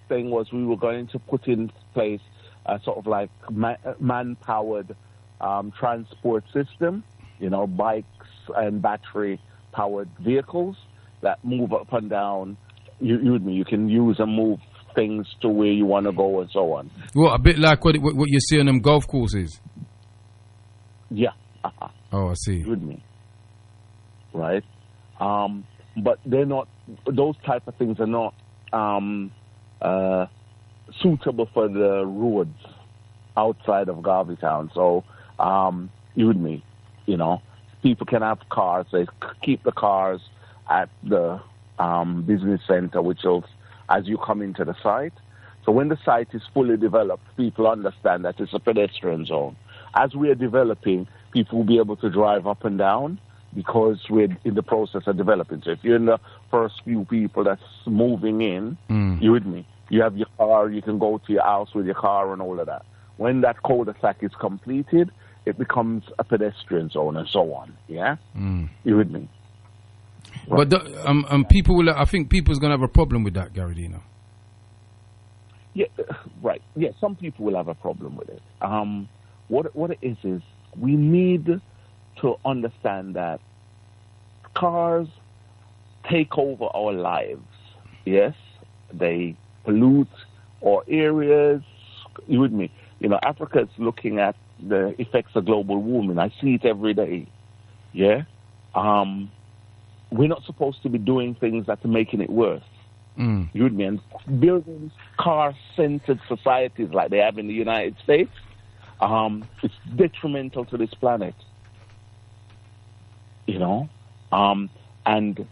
Speaker 7: thing was we were going to put in place a sort of like man-powered transport system, bikes and battery-powered vehicles that move up and down. You can use and move things to where you want to go and so on.
Speaker 2: Well, a bit like what you see on them golf courses.
Speaker 7: Yeah.
Speaker 2: Oh, I see.
Speaker 7: With me. Right. But they're not. Those type of things are not suitable for the roads outside of Garveytown. So you with me. People can have cars. They keep the cars at the business center, which is as you come into the site. So when the site is fully developed, people understand that it's a pedestrian zone. As we are developing, people will be able to drive up and down because we're in the process of developing. So if you're in the first few people that's moving in, you with me, You have your car, you can go to your house with your car and all of that. When that cul-de-sac is completed, it becomes a pedestrian zone and so on. Yeah? You with me?
Speaker 2: Right. But people will. I think people's going to have a problem with that, Garadino.
Speaker 7: Yeah, right. Yeah, some people will have a problem with it. What it is we need to understand that cars take over our lives. Yes, they pollute our areas. You with me? You know, Africa is looking at the effects of global warming. I see it every day. Yeah? We're not supposed to be doing things that are making it worse. You with me? And building car-centered societies like they have in the United States, it's detrimental to this planet. You know? And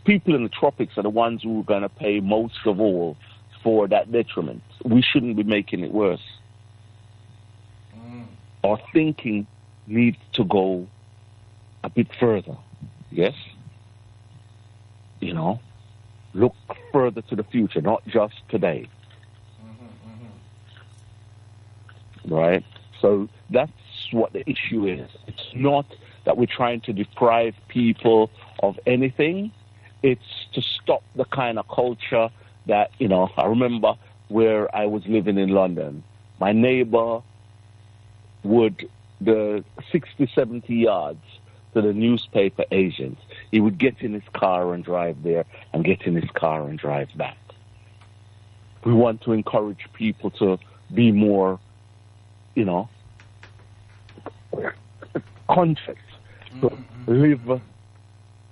Speaker 7: people in the tropics are the ones who are going to pay most of all for that detriment. We shouldn't be making it worse. Our thinking needs to go a bit further. Yes? You know? Look further to the future, not just today. Right? So that's what the issue is. It's not that we're trying to deprive people of anything. It's to stop the kind of culture that, you know, I remember where I was living in London. My neighbor would, the 60, 70 yards to the newspaper agent, he would get in his car and drive there and get in his car and drive back. We want to encourage people to be more, you know, conscious, to live,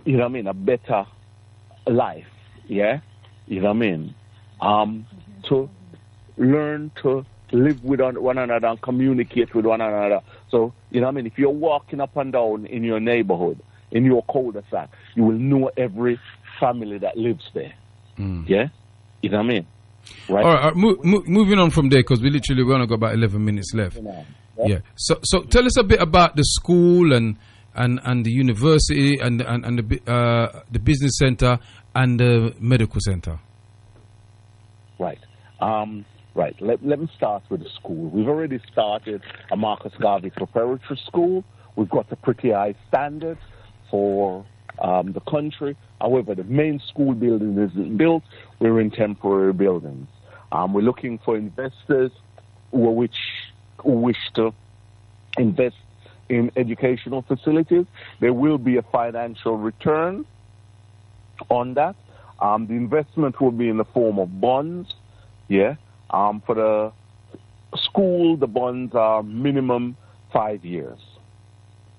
Speaker 7: you know what I mean, a better life, yeah? You know what I mean? To learn to live with one another and communicate with one another. So, you know what I mean? If you're walking up and down in your neighborhood, in your cul-de-sac, you will know every family that lives there. Yeah? You know what I mean? Right?
Speaker 2: All right, moving on from there, because we only got about 11 minutes left. Yeah. So tell us a bit about the school and the university and the business center and the medical center.
Speaker 7: Right. Right. Let me start with the school. We've already started a Marcus Garvey preparatory school. We've got a pretty high standard for the country. However, the main school building isn't built. We're in temporary buildings. We're looking for investors who wish to invest in educational facilities. There will be a financial return on that. The investment will be in the form of bonds. Yeah. For the school, the bonds are minimum 5 years.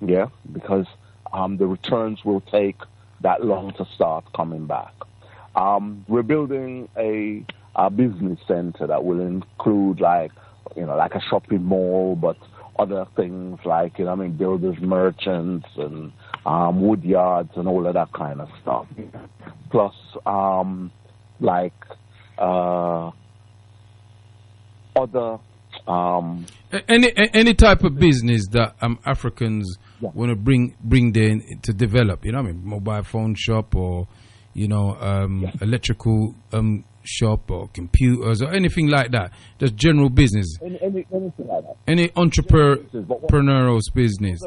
Speaker 7: Yeah, because the returns will take that long to start coming back. We're building a business center that will include like a shopping mall, but other things like, you know, I mean, builders, merchants, and wood yards and all of that kind of stuff. Plus, other
Speaker 2: any type of business that Africans want to bring there to develop, you know what I mean, mobile phone shop or, you know, electrical shop or computers or anything like that, just general business,
Speaker 7: anything like that,
Speaker 2: any entrepreneurial business,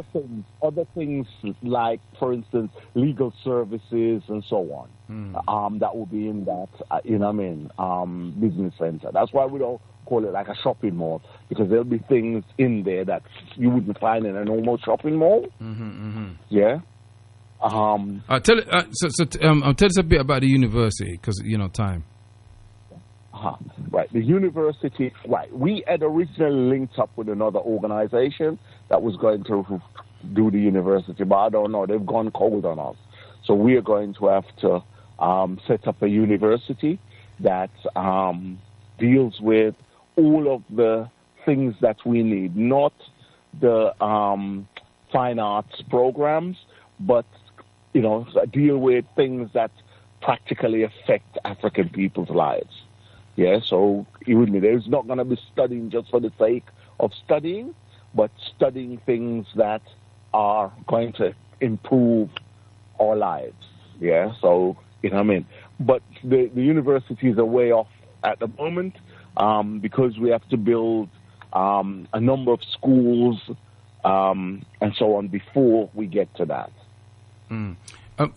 Speaker 7: other things like, for instance, legal services and so on. That will be in that you know what I mean, business center. That's why we don't call it like a shopping mall, because there'll be things in there that you wouldn't find in a normal shopping mall. Yeah.
Speaker 2: Tell us a bit about the university, because you know time.
Speaker 7: Right, the university. Right, we had originally linked up with another organization that was going to do the university, but I don't know, they've gone cold on us. So we are going to have to set up a university that deals with all of the things that we need, not the fine arts programs, but, you know, deal with things that practically affect African people's lives. Yeah, so you with me, there's not going to be studying just for the sake of studying, but studying things that are going to improve our lives. Yeah, so, you know what I mean? But the university is a way off at the moment because we have to build a number of schools and so on before we get to that.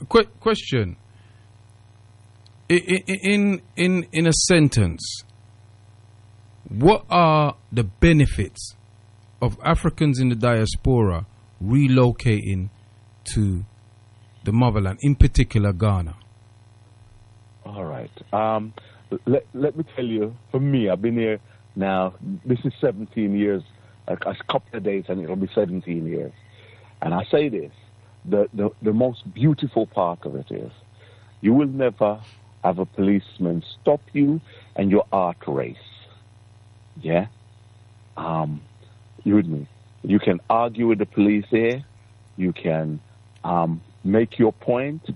Speaker 2: Quick question. In a sentence, what are the benefits of Africans in the diaspora relocating to the motherland, in particular Ghana?
Speaker 7: All right. Let me tell you, for me, I've been here now, this is 17 years, a couple of days, and it'll be 17 years. And I say this, the most beautiful part of it is you will never have a policeman stop you and your art race. Yeah? You with me? You can argue with the police here. You can make your point.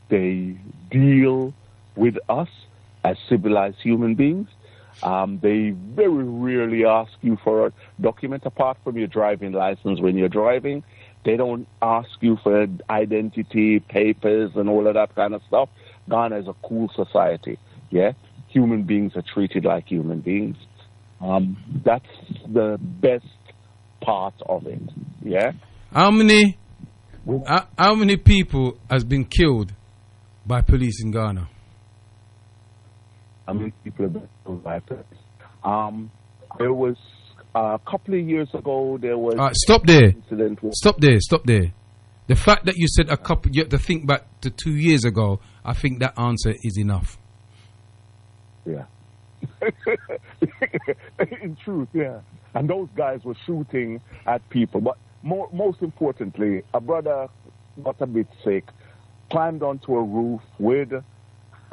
Speaker 7: They deal with us as civilized human beings. They very rarely ask you for a document apart from your driving license when you're driving. They don't ask you for identity, papers, and all of that kind of stuff. Ghana is a cool society. Yeah? Human beings are treated like human beings. That's the best part of it. Yeah?
Speaker 2: How many people has been killed by police in Ghana?
Speaker 7: How many people have been killed by police? There was a couple of years ago. There was.
Speaker 2: Stop there. Stop there. The fact that you said a couple, you have to think back to 2 years ago. I think that answer is enough.
Speaker 7: Yeah. In truth, yeah. And those guys were shooting at people. But most importantly, a brother got a bit sick, climbed onto a roof with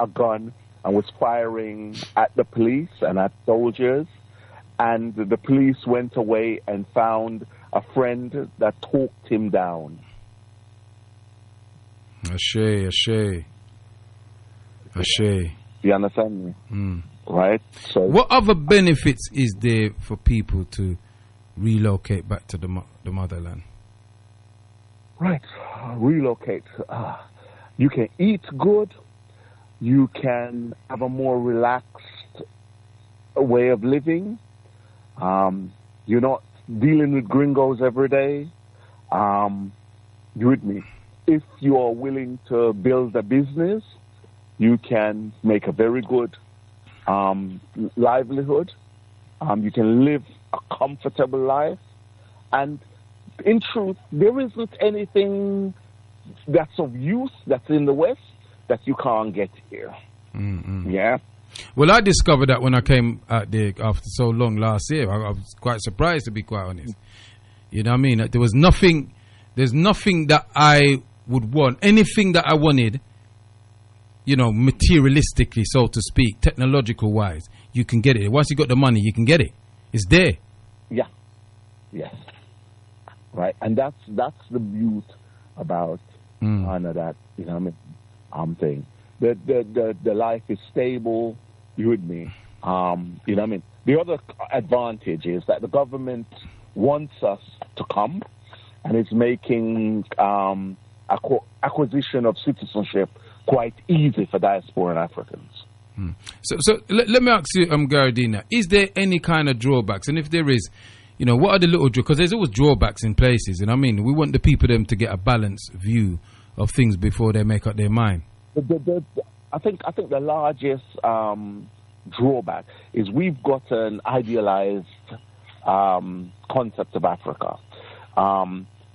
Speaker 7: a gun and was firing at the police and at soldiers. And the police went away and found a friend that talked him down. Ashay. You understand me? Right? So,
Speaker 2: what other benefits is there for people to relocate back to the motherland?
Speaker 7: Right. Relocate. You can eat good. You can have a more relaxed way of living. You're not dealing with gringos every day. You with me? If you are willing to build a business, you can make a very good livelihood. You can live a comfortable life. And in truth, there isn't anything that's of use that's in the West that you can't get here. Yeah.
Speaker 2: Well, I discovered that when I came out there after so long last year. I was quite surprised, to be quite honest. You know what I mean? There's nothing that I would want, anything that I wanted, you know, materialistically, so to speak, technological wise, you can get it. Once you got the money, you can get it. It's there.
Speaker 7: Yeah. Yes. Right. And that's the beauty about that, you know what I mean? I'm saying the life is stable. You with me? You know what I mean? The other advantage is that the government wants us to come and is making acquisition of citizenship quite easy for diasporan Africans.
Speaker 2: So let me ask you, Garadina, is there any kind of drawbacks? And if there is, you know, what are the little drawbacks? Because there's always drawbacks in places, and I mean, we want the people them to get a balanced view of things before they make up their mind.
Speaker 7: I think the largest drawback is we've got an idealized concept of Africa,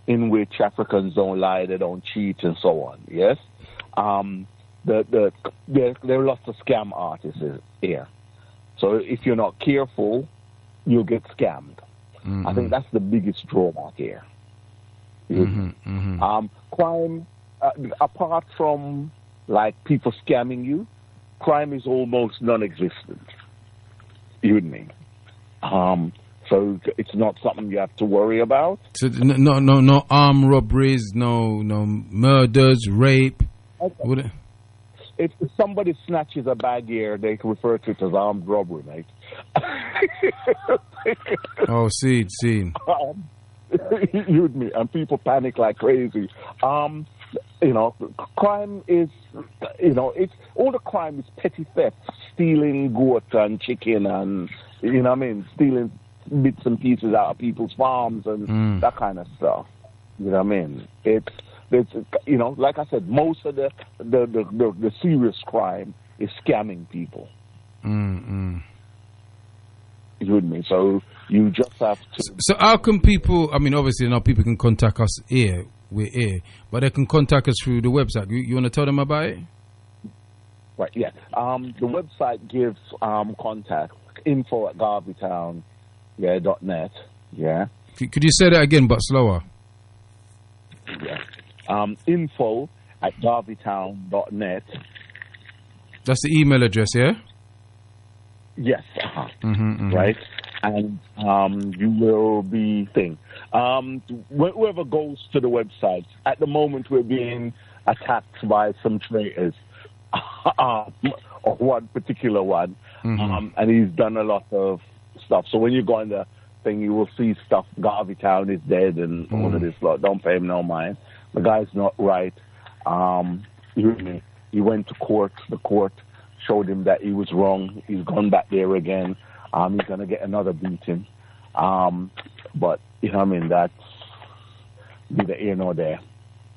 Speaker 7: in which Africans don't lie, they don't cheat, and so on. Yes, there are lots of scam artists here. So if you're not careful, you'll get scammed. I think that's the biggest drawback here. Crime, apart from like people scamming you, crime is almost non-existent. You with me? So it's not something you have to worry about.
Speaker 2: So no armed robberies, no murders, rape.
Speaker 7: Okay. If somebody snatches a bag here, they can refer to it as armed robbery, mate.
Speaker 2: Oh, see.
Speaker 7: You with me? And people panic like crazy. You know, crime is, you know, it's all the crime is petty thefts. stealing goat and chicken and, you know what I mean, stealing bits and pieces out of people's farms and that kind of stuff. You know what I mean? It's you know, like I said, most of the serious crime is scamming people. You with me? So you just have to.
Speaker 2: So how can people? I mean, obviously now people can contact us here. We're here, but they can contact us through the website. You want to tell them about it?
Speaker 7: Right. Yeah. The website gives contact info@garveytown. .net. Yeah.
Speaker 2: Could you say that again, but slower?
Speaker 7: Yeah. Info@garveytown.net.
Speaker 2: That's the email address, yeah?
Speaker 7: Yes. Right. And you will be whoever goes to the website. At the moment, we're being attacked by some traitors. Or one particular one. And he's done a lot of stuff. So when you go on the thing, you will see stuff. Garveytown is dead and all of this lot. Don't pay him no mind. The guy's not right. He went to court. The court showed him that he was wrong. He's gone back there again. He's going to get another beating. But, you know what I mean, that's neither here nor there.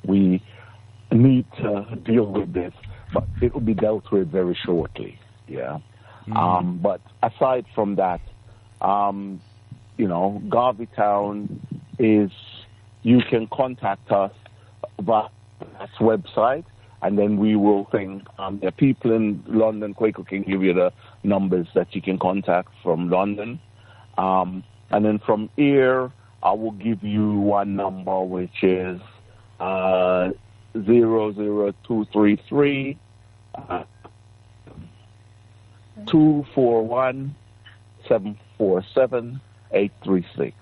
Speaker 7: We need to deal with this, but it will be dealt with very shortly. Yeah. But aside from that, you know, Garveytown is, you can contact us via this website, and then we will think, there are people in London. Kwaku can give you the numbers that you can contact from London. And then from here, I will give you one number, which is 00233 241 747 836.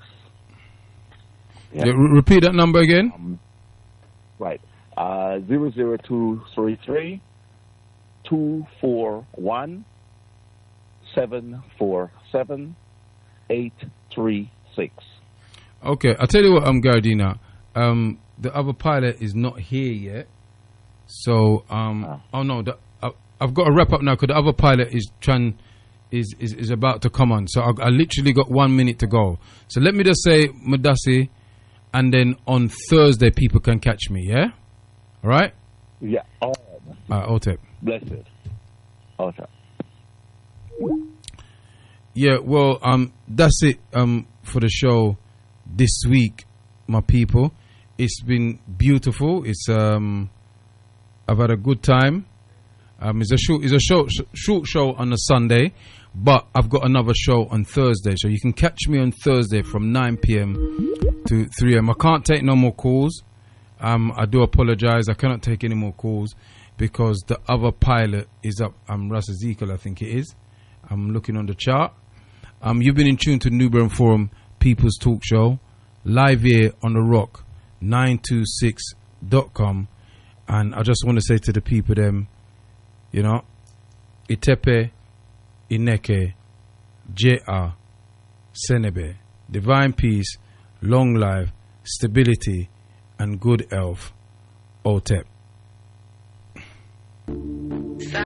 Speaker 2: Repeat that number again.
Speaker 7: Right. 00233 241 747 836.
Speaker 2: Okay, I'll tell you what, Gardina. The other pilot is not here yet. So, oh no, I've got to wrap up now because the other pilot is about to come on. So I literally got 1 minute to go. So let me just say Madasi, and then on Thursday people can catch me. Yeah, all right.
Speaker 7: Yeah. All right.
Speaker 2: Otep.
Speaker 7: Blessed. Okay.
Speaker 2: Yeah. Well, that's it. For the show this week, my people. It's been beautiful. It's I've had a good time. It's a short show on a Sunday, but I've got another show on Thursday, so you can catch me on Thursday from 9 p.m. to 3 a.m. I can't take no more calls. I do apologize. I cannot take any more calls because the other pilot is up. Ras Ezekiel, I think it is. I'm looking on the chart. You've been in tune to Newburn Forum People's Talk Show, live here on the Rock 926.com, and I just want to say to the people them, you know, Itepe, Ineke, J.R., Senebe, divine peace, long life, stability, and good health. Otep.